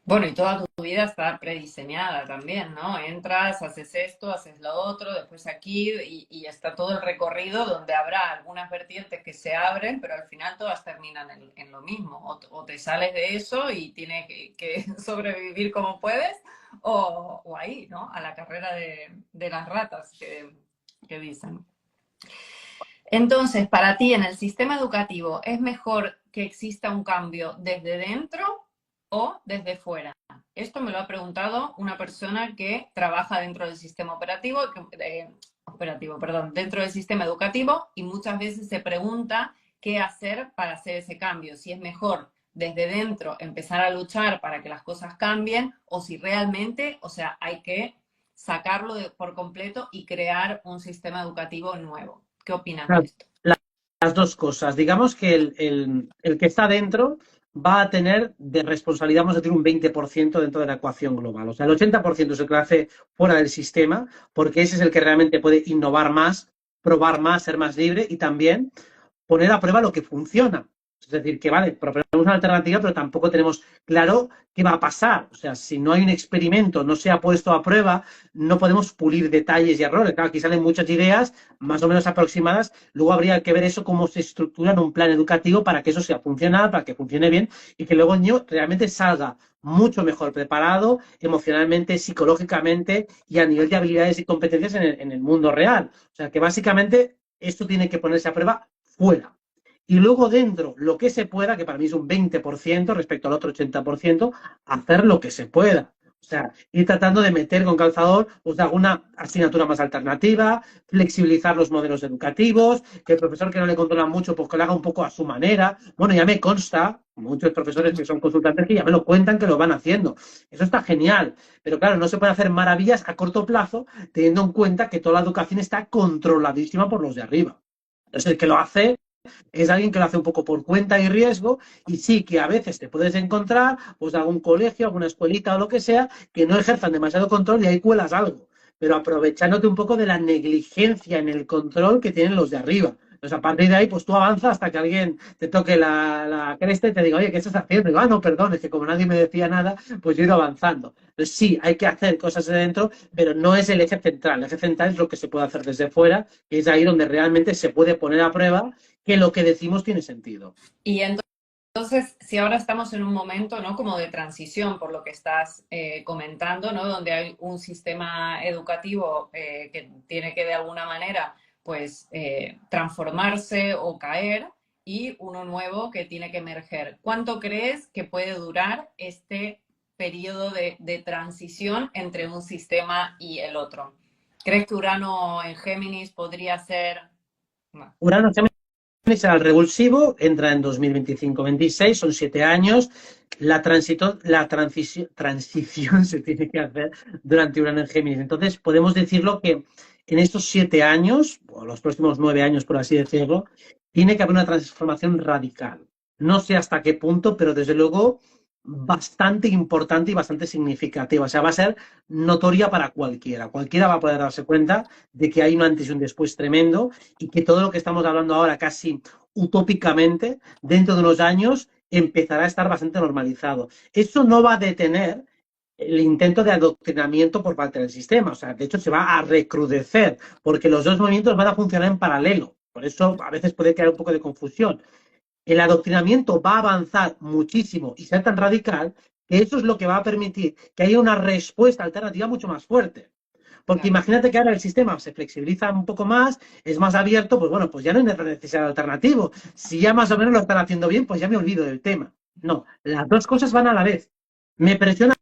Bueno, y toda tu vida está prediseñada también, ¿no? Entras, haces esto, haces lo otro, después aquí, y está todo el recorrido donde habrá algunas vertientes que se abren, pero al final todas terminan en lo mismo. O te sales de eso y tienes que sobrevivir como puedes, o ahí, ¿no? A la carrera de las ratas que dicen. Entonces, para ti en el sistema educativo, ¿es mejor que exista un cambio desde dentro o desde fuera? Esto me lo ha preguntado una persona que trabaja dentro del sistema operativo, dentro del sistema educativo, y muchas veces se pregunta qué hacer para hacer ese cambio, si es mejor desde dentro empezar a luchar para que las cosas cambien, o si realmente, o sea, hay que sacarlo por completo y crear un sistema educativo nuevo. ¿Qué opinas de Claro, esto? las dos cosas. Digamos que el que está dentro va a tener de responsabilidad, vamos a decir, un 20% dentro de la ecuación global. O sea, el 80% es el que lo hace fuera del sistema, porque ese es el que realmente puede innovar más, probar más, ser más libre y también poner a prueba lo que funciona. Es decir, que vale, proponemos una alternativa, pero tampoco tenemos claro qué va a pasar. O sea, si no hay un experimento, no se ha puesto a prueba, no podemos pulir detalles y errores. Claro, aquí salen muchas ideas más o menos aproximadas. Luego habría que ver eso, cómo se estructura en un plan educativo para que eso sea funcional, para que funcione bien y que luego el niño realmente salga mucho mejor preparado emocionalmente, psicológicamente y a nivel de habilidades y competencias en el mundo real. O sea, que básicamente esto tiene que ponerse a prueba fuera. Y luego dentro, lo que se pueda, que para mí es un 20% respecto al otro 80%, hacer lo que se pueda. O sea, ir tratando de meter con calzador pues, alguna asignatura más alternativa, flexibilizar los modelos educativos, que el profesor que no le controla mucho, pues que lo haga un poco a su manera. Bueno, ya me consta, muchos profesores que son consultantes que ya me lo cuentan que lo van haciendo. Eso está genial, pero claro, no se puede hacer maravillas a corto plazo teniendo en cuenta que toda la educación está controladísima por los de arriba. Entonces, el que lo hace es alguien que lo hace un poco por cuenta y riesgo y sí que a veces te puedes encontrar pues algún colegio, alguna escuelita o lo que sea que no ejerzan demasiado control y ahí cuelas algo, pero aprovechándote un poco de la negligencia en el control que tienen los de arriba. Entonces, a partir de ahí, pues tú avanzas hasta que alguien te toque la cresta y te diga, oye, ¿qué estás haciendo? Y digo, ah, no, perdón, es que como nadie me decía nada, pues yo he ido avanzando. Entonces, sí, hay que hacer cosas de dentro, pero no es el eje central. El eje central es lo que se puede hacer desde fuera, que es ahí donde realmente se puede poner a prueba que lo que decimos tiene sentido. Y entonces, si ahora estamos en un momento, ¿no? Como de transición, por lo que estás comentando, ¿no? Donde hay un sistema educativo que tiene que de alguna manera, pues, transformarse o caer, y uno nuevo que tiene que emerger. ¿Cuánto crees que puede durar este periodo de transición entre un sistema y el otro? ¿Crees que Urano en Géminis podría ser... No. Urano será el revulsivo, entra en 2025-26, son 7 años. Transición se tiene que hacer durante Urano en Géminis. Entonces, podemos decirlo que en estos 7 años, o los próximos 9 años, por así decirlo, tiene que haber una transformación radical. No sé hasta qué punto, pero desde luego bastante importante y bastante significativa. O sea, va a ser notoria para cualquiera. Cualquiera va a poder darse cuenta de que hay un antes y un después tremendo y que todo lo que estamos hablando ahora casi utópicamente, dentro de unos años, empezará a estar bastante normalizado. Eso no va a detener el intento de adoctrinamiento por parte del sistema. O sea, de hecho, se va a recrudecer porque los dos movimientos van a funcionar en paralelo. Por eso a veces puede crear un poco de confusión. el adoctrinamiento va a avanzar muchísimo y ser tan radical que eso es lo que va a permitir que haya una respuesta alternativa mucho más fuerte. Porque Claro, imagínate que ahora el sistema se flexibiliza un poco más, es más abierto, pues bueno, pues ya no hay necesidad de alternativo. Si ya más o menos lo están haciendo bien, pues ya me olvido del tema. No, las dos cosas van a la vez. Me presiona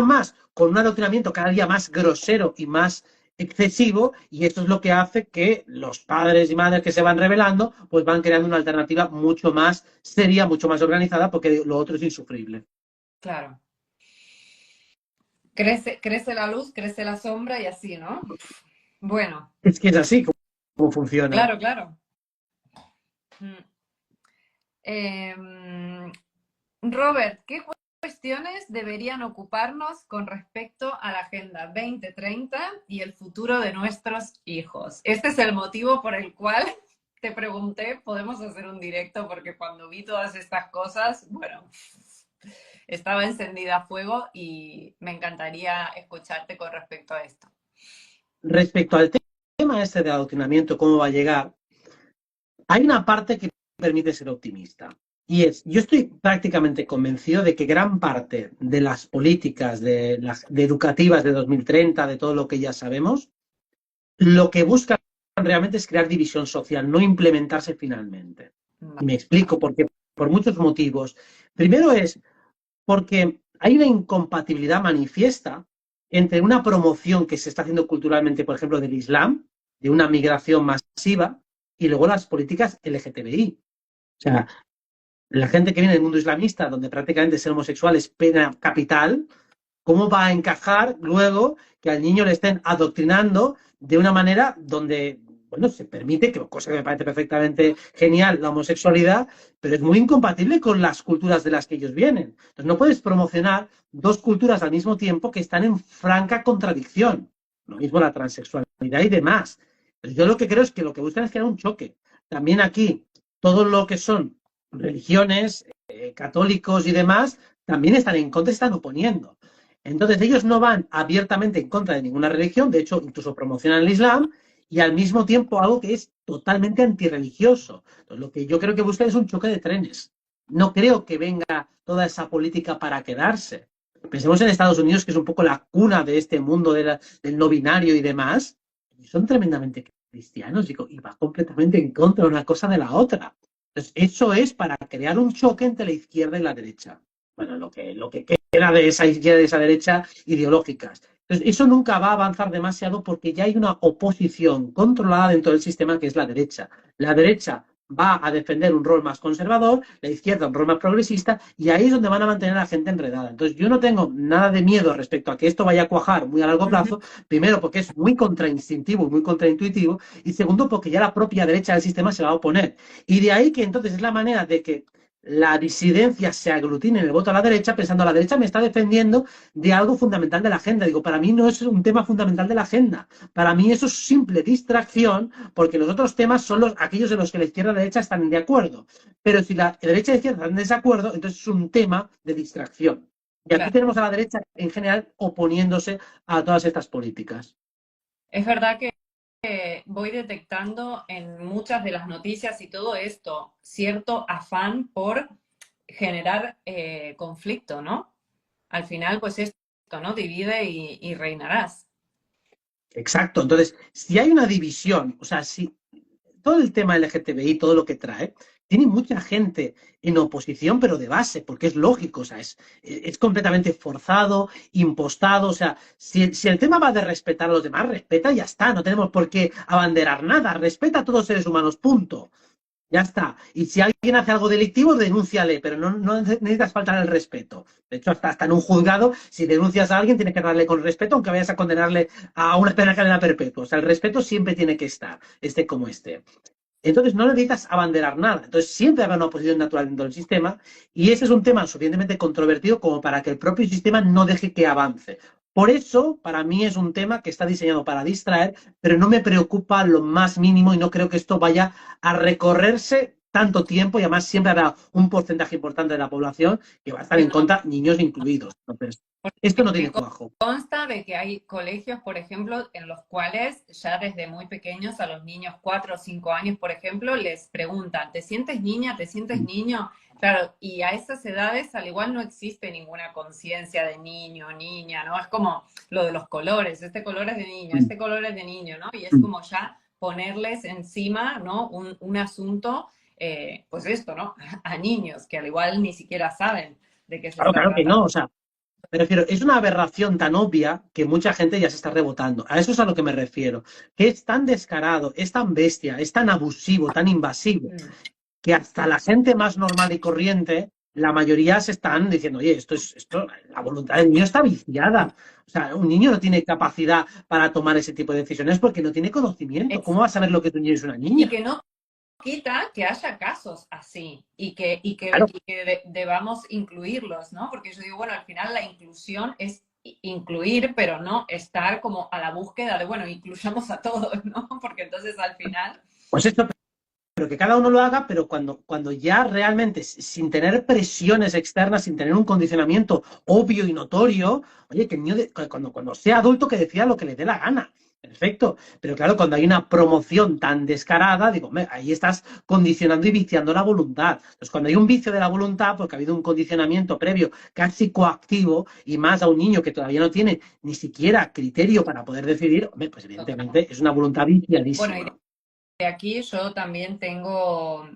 más con un adoctrinamiento cada día más grosero y más excesivo, y esto es lo que hace que los padres y madres que se van rebelando pues van creando una alternativa mucho más seria, mucho más organizada, porque lo otro es insufrible. claro. Crece la luz, crece la sombra y así, ¿no? Bueno, Es que es así como funciona. claro, claro. Mm. Em, Robert, ¿qué cuestiones deberían ocuparnos con respecto a la Agenda 2030 y el futuro de nuestros hijos? Este es el motivo por el cual te pregunté, podemos hacer un directo, porque cuando vi todas estas cosas, bueno, estaba encendida a fuego y me encantaría escucharte con respecto a esto. Respecto al tema este de adoctrinamiento, cómo va a llegar, hay una parte que permite ser optimista. Y es, yo estoy prácticamente convencido de que gran parte de las políticas de educativas de 2030, de todo lo que ya sabemos, lo que buscan realmente es crear división social, no implementarse finalmente. Y me explico, porque por muchos motivos. Primero es porque hay una incompatibilidad manifiesta entre una promoción que se está haciendo culturalmente, por ejemplo, del Islam, de una migración masiva, y luego las políticas LGTBI. O sea, la gente que viene del mundo islamista, donde prácticamente ser homosexual es pena capital, ¿cómo va a encajar luego que al niño le estén adoctrinando de una manera donde, bueno, se permite, que cosa que me parece perfectamente genial, la homosexualidad, pero es muy incompatible con las culturas de las que ellos vienen? Entonces no puedes promocionar dos culturas al mismo tiempo que están en franca contradicción. Lo mismo la transexualidad y demás. Pero yo lo que creo es que lo que buscan es crear un choque. También aquí, todo lo que son religiones, católicos y demás, también están en contra, están oponiendo. Entonces ellos no van abiertamente en contra de ninguna religión, de hecho incluso promocionan el Islam y al mismo tiempo algo que es totalmente antirreligioso. Entonces, lo que yo creo que buscan es un choque de trenes. No creo que venga toda esa política para quedarse. Pensemos en Estados Unidos, que es un poco la cuna de este mundo del no binario y demás, y son tremendamente cristianos y va completamente en contra de una cosa de la otra. Entonces, eso es para crear un choque entre la izquierda y la derecha. Bueno, lo que queda de esa izquierda y de esa derecha ideológicas. Entonces, eso nunca va a avanzar demasiado porque ya hay una oposición controlada dentro del sistema que es la derecha. La derecha va a defender un rol más conservador, la izquierda un rol más progresista, y ahí es donde van a mantener a la gente enredada. Entonces, yo no tengo nada de miedo respecto a que esto vaya a cuajar muy a largo plazo, primero porque es muy contrainstintivo y muy contraintuitivo, y segundo porque ya la propia derecha del sistema se va a oponer. Y de ahí que entonces es la manera de que la disidencia se aglutine en el voto a la derecha, pensando a la derecha me está defendiendo de algo fundamental de la agenda. Digo, para mí no es un tema fundamental de la agenda. Para mí eso es simple distracción, porque los otros temas son aquellos en los que la izquierda y la derecha están de acuerdo. Pero si la derecha y la izquierda están en desacuerdo, entonces es un tema de distracción. Y aquí Claro. tenemos a la derecha en general oponiéndose a todas estas políticas. Es verdad que voy detectando en muchas de las noticias y todo esto cierto afán por generar conflicto, ¿no? Al final, pues esto, ¿no? Divide y reinarás. Exacto. Entonces, si hay una división, o sea, si todo el tema LGTBI, todo lo que trae, tiene mucha gente en oposición, pero de base, porque es lógico, o sea, es completamente forzado, impostado, o sea, si el tema va de respetar a los demás, respeta y ya está, no tenemos por qué abanderar nada, respeta a todos los seres humanos, punto. Ya está. Y si alguien hace algo delictivo, denúnciale, pero no necesitas faltar el respeto. De hecho, hasta en un juzgado, si denuncias a alguien, tienes que darle con respeto, aunque vayas a condenarle a una pena de cadena perpetua. O sea, el respeto siempre tiene que estar, esté como esté. Entonces no necesitas abanderar nada. Entonces siempre habrá una oposición natural dentro del sistema y ese es un tema suficientemente controvertido como para que el propio sistema no deje que avance. Por eso, para mí es un tema que está diseñado para distraer, pero no me preocupa lo más mínimo y no creo que esto vaya a recorrerse tanto tiempo y además siempre habrá un porcentaje importante de la población que va a estar Que en no, contra, niños incluidos. Entonces, esto no tiene me cuajo. consta de que hay colegios, por ejemplo, en los cuales ya desde muy pequeños a los niños 4 o 5 años, por ejemplo, les preguntan, ¿te sientes niña? ¿Te sientes niño? Claro, y a esas edades al igual no existe ninguna conciencia de niño, niña, ¿no? Es como lo de los colores, este color es de niño, este color es de niño, ¿no? Y es como ya ponerles encima, ¿no? Un asunto, pues esto, ¿no? A niños que al igual ni siquiera saben de qué se Claro, está claro que no. tratando. O sea, me refiero, es una aberración tan obvia que mucha gente ya se está rebotando. A eso es a lo que me refiero. Que es tan descarado, es tan bestia, es tan abusivo, tan invasivo, Mm. que hasta la gente más normal y corriente, la mayoría se están diciendo, oye, esto, la voluntad del niño está viciada. O sea, un niño no tiene capacidad para tomar ese tipo de decisiones porque no tiene conocimiento. ¿Cómo va a saber lo que es un niño y es una Y niña? que no quita que haya casos así Claro, debamos incluirlos, ¿no? Porque yo digo, bueno, al final la inclusión es incluir, pero no estar como a la búsqueda de, bueno, incluyamos a todos, ¿no? Porque entonces al final, pues esto, pero que cada uno lo haga, pero cuando ya realmente, sin tener presiones externas, sin tener un condicionamiento obvio y notorio, oye, que el niño, cuando sea adulto, que decida lo que le dé la gana. Perfecto. Pero claro, cuando hay una promoción tan descarada, digo, ahí estás condicionando y viciando la voluntad. Entonces, cuando hay un vicio de la voluntad, porque ha habido un condicionamiento previo casi coactivo, y más a un niño que todavía no tiene ni siquiera criterio para poder decidir, hombre, pues total. evidentemente es una voluntad Bueno, y viciadísima. de aquí yo también tengo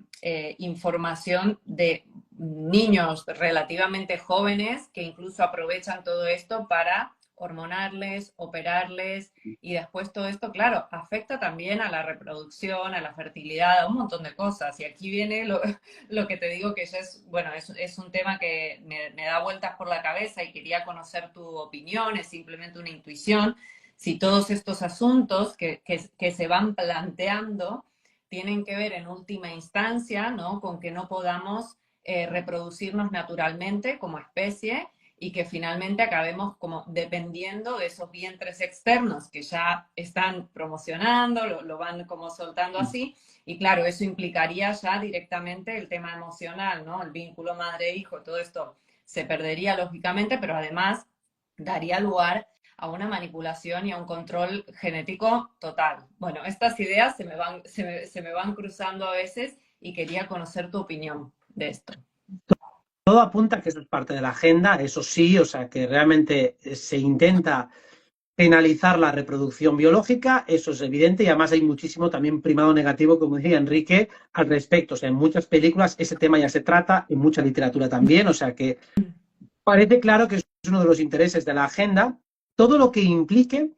información de niños relativamente jóvenes que incluso aprovechan todo esto para hormonarles, operarles y después todo esto, claro, afecta también a la reproducción, a la fertilidad, a un montón de cosas. Y aquí viene lo que te digo que ya es, bueno, es un tema que me da vueltas por la cabeza y quería conocer tu opinión, es simplemente una intuición si todos estos asuntos que se van planteando tienen que ver en última instancia, ¿no? Con que no podamos reproducirnos naturalmente como especie y que finalmente acabemos como dependiendo de esos vientres externos que ya están promocionando, lo van como soltando así, y claro, eso implicaría ya directamente el tema emocional, ¿no? El vínculo madre-hijo, todo esto se perdería lógicamente, pero además daría lugar a una manipulación y a un control genético total. Bueno, estas ideas se me van cruzando a veces y quería conocer tu opinión de esto. Todo apunta a que eso es parte de la agenda, eso sí, o sea, que realmente se intenta penalizar la reproducción biológica, eso es evidente, y además hay muchísimo también primado negativo, como decía Enrique, al respecto. O sea, en muchas películas ese tema ya se trata, en mucha literatura también, o sea que parece claro que es uno de los intereses de la agenda, todo lo que implique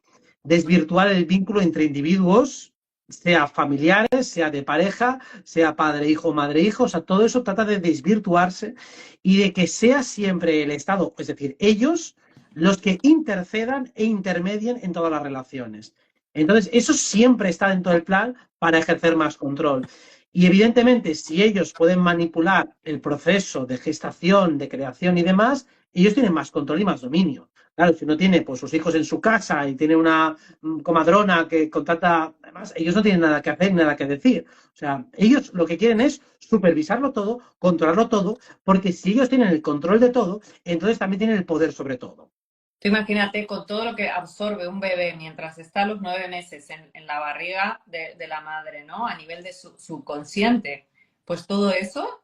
desvirtuar el vínculo entre individuos, sea familiares, sea de pareja, sea padre-hijo, madre-hijo, o sea, todo eso trata de desvirtuarse y de que sea siempre el Estado, es decir, ellos, los que intercedan e intermedien en todas las relaciones. Entonces, eso siempre está dentro del plan para ejercer más control. Y evidentemente, si ellos pueden manipular el proceso de gestación, de creación y demás, ellos tienen más control y más dominio. Claro, si uno tiene pues, sus hijos en su casa y tiene una comadrona que contrata, además, ellos no tienen nada que hacer, nada que decir. O sea, ellos lo que quieren es supervisarlo todo, controlarlo todo, porque si ellos tienen el control de todo, entonces también tienen el poder sobre todo. Tú imagínate con todo lo que absorbe un bebé mientras está a los 9 meses en la barriga de la madre, ¿no? A nivel de su subconsciente. Pues todo eso,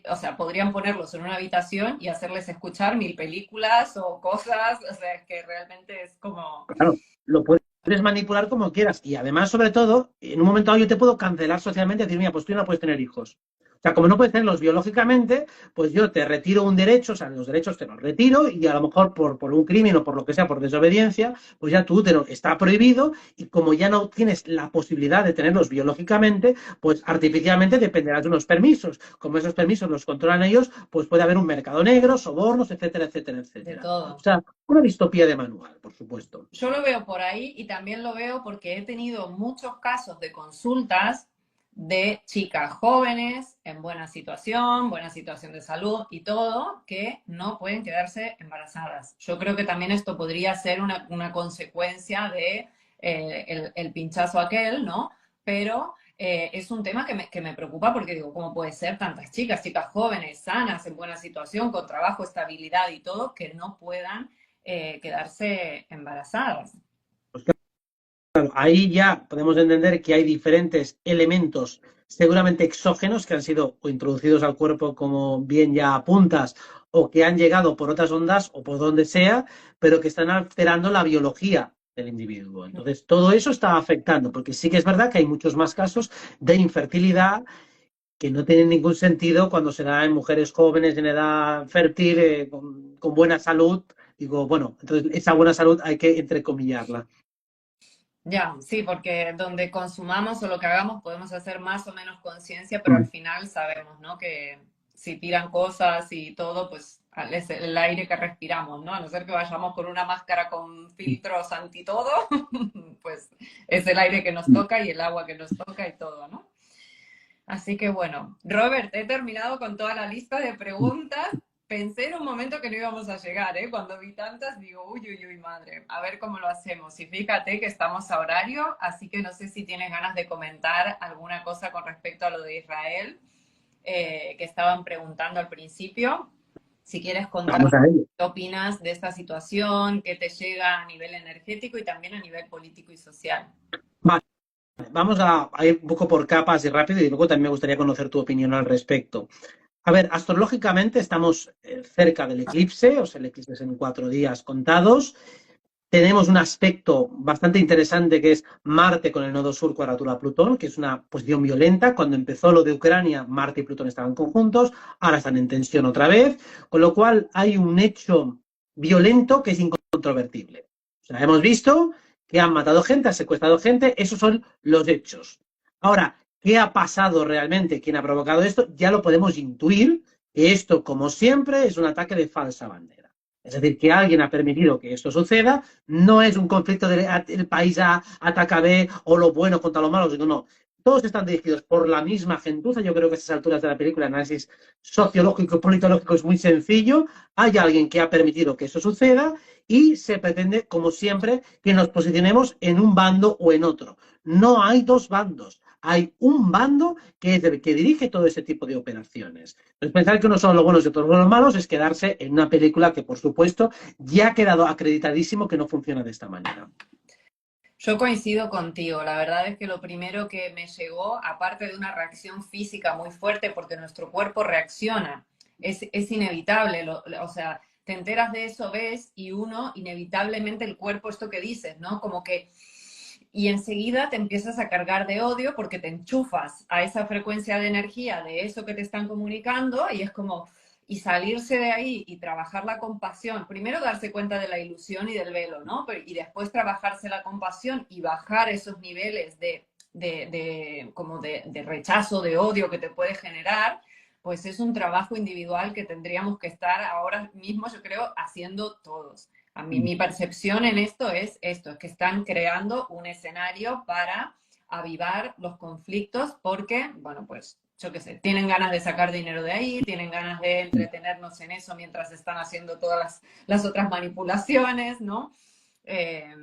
o sea, podrían ponerlos en una habitación y hacerles escuchar 1000 películas o cosas, o sea, es que realmente es como... Claro, lo puedes manipular como quieras. Y además, sobre todo, en un momento dado yo te puedo cancelar socialmente y decir, mira, pues tú no puedes tener hijos. O sea, como no puedes tenerlos biológicamente, pues yo te retiro un derecho, o sea, los derechos te los retiro y a lo mejor por un crimen o por lo que sea, por desobediencia, pues ya tú está prohibido y como ya no tienes la posibilidad de tenerlos biológicamente, pues artificialmente dependerás de unos permisos. Como esos permisos los controlan ellos, pues puede haber un mercado negro, sobornos, etcétera, etcétera, De etcétera. O todo. sea, una distopía de manual, por supuesto. Yo lo veo por ahí y también lo veo porque he tenido muchos casos de consultas de chicas jóvenes en buena situación de salud y todo, que no pueden quedarse embarazadas. Yo creo que también esto podría ser una consecuencia de el pinchazo aquel, ¿no? Pero es un tema que me preocupa porque digo, ¿cómo puede ser tantas chicas, chicas jóvenes, sanas, en buena situación, con trabajo, estabilidad y todo, que no puedan quedarse embarazadas? Ahí ya podemos entender que hay diferentes elementos seguramente exógenos que han sido o introducidos al cuerpo, como bien ya apuntas, o que han llegado por otras ondas o por donde sea, pero que están alterando la biología del individuo. Entonces, todo eso está afectando, porque sí que es verdad que hay muchos más casos de infertilidad que no tienen ningún sentido cuando se da en mujeres jóvenes en edad fértil, con buena salud. Digo, bueno, entonces esa buena salud hay que entrecomillarla. Ya, sí, porque donde consumamos o lo que hagamos podemos hacer más o menos conciencia, pero al Mm. final sabemos, ¿no? Que si tiran cosas y todo, pues es el aire que respiramos, ¿no? A no ser que vayamos con una máscara con filtros anti todo, pues es el aire que nos toca y el agua que nos toca y todo, ¿no? Así que bueno, Robert, he terminado con toda la lista de preguntas. Pensé en un momento que no íbamos a llegar, ¿eh? Cuando vi tantas, digo, uy, uy, uy, madre, a ver cómo lo hacemos. Y fíjate que estamos a horario, así que no sé si tienes ganas de comentar alguna cosa con respecto a lo de Israel, que estaban preguntando al principio. Si quieres contar Vamos a ello. qué opinas de esta situación, qué te llega a nivel energético y también a nivel político y social. Vale, vamos a ir un poco por capas y rápido y luego también me gustaría conocer tu opinión al respecto. A ver, astrológicamente estamos cerca del eclipse, o sea, el eclipse es en 4 días contados. Tenemos un aspecto bastante interesante que es Marte con el nodo sur cuadratura a Plutón, que es una posición violenta. Cuando empezó lo de Ucrania, Marte y Plutón estaban conjuntos, ahora están en tensión otra vez, con lo cual hay un hecho violento que es incontrovertible. O sea, hemos visto que han matado gente, han secuestrado gente, esos son los hechos. Ahora, ¿qué ha pasado realmente? ¿Quién ha provocado esto? Ya lo podemos intuir, que esto, como siempre, es un ataque de falsa bandera. Es decir, que alguien ha permitido que esto suceda, no es un conflicto del país A ataca B o lo bueno contra lo malo, sino no. Todos están dirigidos por la misma gentuza. Yo creo que a estas alturas de la película el análisis sociológico y politológico es muy sencillo. Hay alguien que ha permitido que eso suceda y se pretende, como siempre, que nos posicionemos en un bando o en otro. No hay dos bandos. Hay un bando que es el que dirige todo ese tipo de operaciones. Entonces, pensar que unos son los buenos y otros son los malos es quedarse en una película que, por supuesto, ya ha quedado acreditadísimo que no funciona de esta manera. Yo coincido contigo. La verdad es que lo primero que me llegó, aparte de una reacción física muy fuerte, porque nuestro cuerpo reacciona, es inevitable. O sea, te enteras de eso, ves, y uno, inevitablemente el cuerpo, esto que dices, ¿no? Como que, y enseguida te empiezas a cargar de odio porque te enchufas a esa frecuencia de energía de eso que te están comunicando y es como, y salirse de ahí y trabajar la compasión, primero darse cuenta de la ilusión y del velo, ¿no? Y después trabajarse la compasión y bajar esos niveles como de rechazo, de odio que te puede generar, pues es un trabajo individual que tendríamos que estar ahora mismo, yo creo, haciendo todos. A mí mi percepción en esto, es que están creando un escenario para avivar los conflictos porque, bueno, pues yo qué sé, tienen ganas de sacar dinero de ahí, tienen ganas de entretenernos en eso mientras están haciendo todas las otras manipulaciones, ¿no? Eh,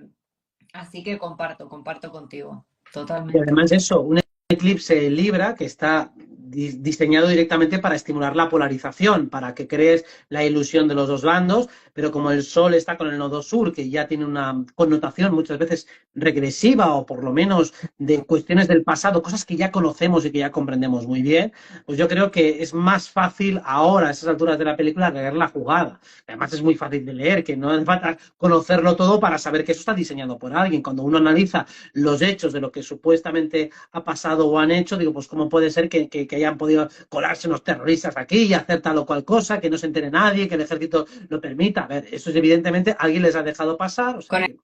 Así que comparto contigo, Y totalmente. además eso, un eclipse en Libra que está diseñado directamente para estimular la polarización, para que crees la ilusión de los dos bandos, pero como el Sol está con el nodo sur, que ya tiene una connotación muchas veces regresiva o por lo menos de cuestiones del pasado, cosas que ya conocemos y que ya comprendemos muy bien, pues yo creo que es más fácil ahora, a esas alturas de la película, leer la jugada. Además es muy fácil de leer, que no hace falta conocerlo todo para saber que eso está diseñado por alguien. Cuando uno analiza los hechos de lo que supuestamente ha pasado o han hecho, digo, pues cómo puede ser que hayan podido colarse unos terroristas aquí y hacer tal o cual cosa, que no se entere nadie, que el ejército lo permita. A ver, eso es evidentemente alguien les ha dejado pasar, o sea Con que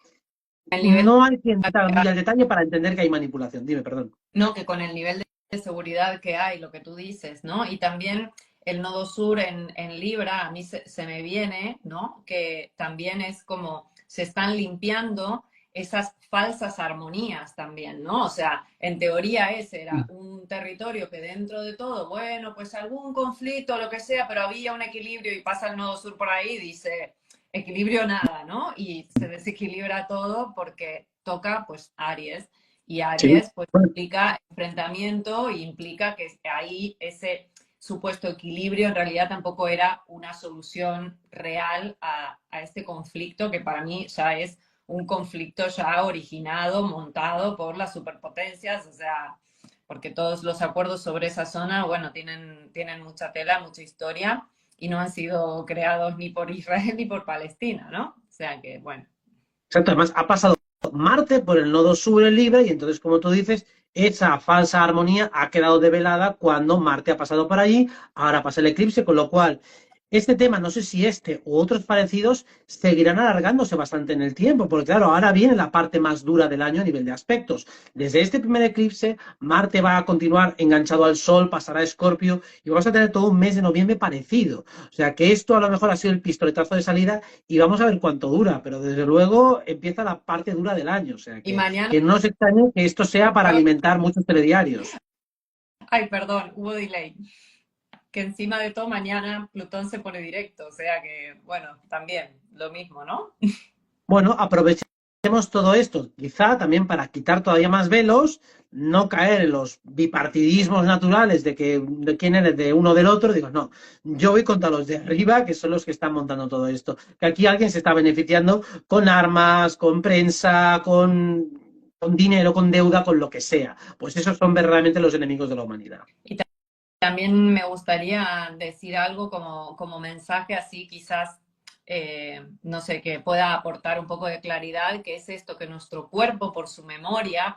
el nivel, no hay que entrar muy al detalle para entender que hay manipulación. Dime, perdón. no, que con el nivel de seguridad que hay, lo que tú dices, ¿no? Y también el nodo sur en Libra, a mí se me viene, ¿no? Que también es como se están limpiando esas falsas armonías también, ¿no? O sea, en teoría ese era un territorio que dentro de todo, bueno, pues algún conflicto, lo que sea, pero había un equilibrio y pasa el nodo sur por ahí y dice, equilibrio nada, ¿no? Y se desequilibra todo porque toca, pues, Aries Y Sí. Aries pues Bueno, implica enfrentamiento y implica que ahí ese supuesto equilibrio en realidad tampoco era una solución real a este conflicto que para mí ya es un conflicto ya originado, montado por las superpotencias, o sea, porque todos los acuerdos sobre esa zona, bueno, tienen mucha tela, mucha historia y no han sido creados ni por Israel ni por Palestina, ¿no? O sea que, bueno. exacto, además ha pasado Marte por el nodo sur en Libra y entonces, como tú dices, esa falsa armonía ha quedado develada cuando Marte ha pasado por allí, ahora pasa el eclipse, con lo cual este tema, no sé si este u otros parecidos, seguirán alargándose bastante en el tiempo, porque claro, ahora viene la parte más dura del año a nivel de aspectos. Desde este primer eclipse, Marte va a continuar enganchado al Sol, pasará a Escorpio y vamos a tener todo un mes de noviembre parecido. O sea que esto a lo mejor ha sido el pistoletazo de salida y vamos a ver cuánto dura, pero desde luego empieza la parte dura del año, o sea Y mañana, que no nos extrañe que esto sea para alimentar muchos telediarios. ay, perdón, hubo delay. Que encima de todo mañana Plutón se pone directo, o sea que, bueno, también lo mismo, ¿no? Bueno, aprovechemos todo esto, quizá también para quitar todavía más velos, no caer en los bipartidismos naturales de que de quién eres de uno o del otro, digo, no, yo voy contra los de arriba, que son los que están montando todo esto. Que aquí alguien se está beneficiando con armas, con prensa, con dinero, con deuda, con lo que sea. Pues esos son verdaderamente los enemigos de la humanidad. Y también me gustaría decir algo como mensaje así, quizás, no sé, que pueda aportar un poco de claridad, que es esto, que nuestro cuerpo, por su memoria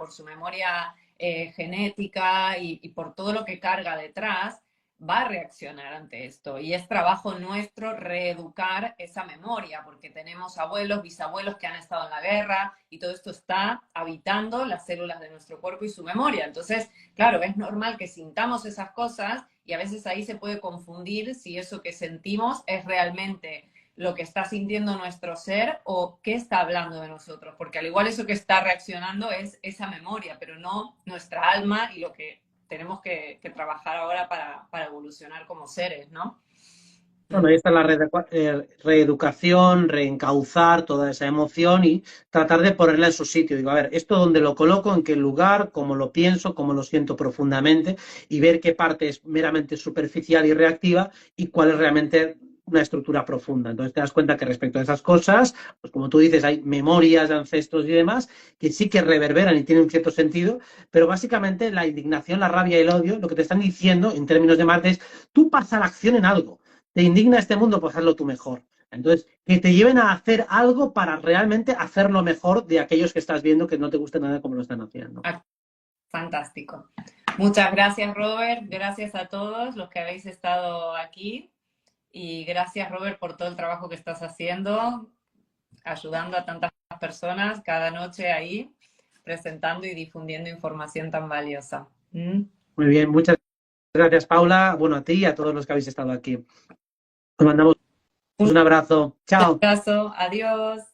genética y por todo lo que carga detrás, va a reaccionar ante esto. Y es trabajo nuestro reeducar esa memoria, porque tenemos abuelos, bisabuelos que han estado en la guerra y todo esto está habitando las células de nuestro cuerpo y su memoria. Entonces, claro, es normal que sintamos esas cosas y a veces ahí se puede confundir si eso que sentimos es realmente lo que está sintiendo nuestro ser o qué está hablando de nosotros, porque al igual eso que está reaccionando es esa memoria, pero no nuestra alma y lo que tenemos que trabajar ahora para evolucionar como seres, ¿no? Bueno, ahí está la reeducación, reencauzar toda esa emoción y tratar de ponerla en su sitio. Digo, a ver, ¿esto dónde lo coloco? ¿En qué lugar? ¿Cómo lo pienso? ¿Cómo lo siento profundamente? Y ver qué parte es meramente superficial y reactiva y cuál es realmente una estructura profunda. Entonces te das cuenta que respecto a esas cosas, pues como tú dices, hay memorias de ancestros y demás que sí que reverberan y tienen un cierto sentido, pero básicamente la indignación, la rabia y el odio, lo que te están diciendo en términos de Marte es, tú pasa la acción en algo te indigna este mundo, pues hazlo tú mejor. Entonces, que te lleven a hacer algo para realmente hacerlo mejor de aquellos que estás viendo que no te gusta nada como lo están haciendo. Ah, fantástico. Muchas gracias, Robert. Gracias a todos los que habéis estado aquí. Y gracias, Robert, por todo el trabajo que estás haciendo, ayudando a tantas personas cada noche ahí, presentando y difundiendo información tan valiosa. ¿Mm? Muy bien, muchas gracias, Paula. Bueno, a ti y a todos los que habéis estado aquí. Os mandamos Un un abrazo. Chao. abrazo, adiós.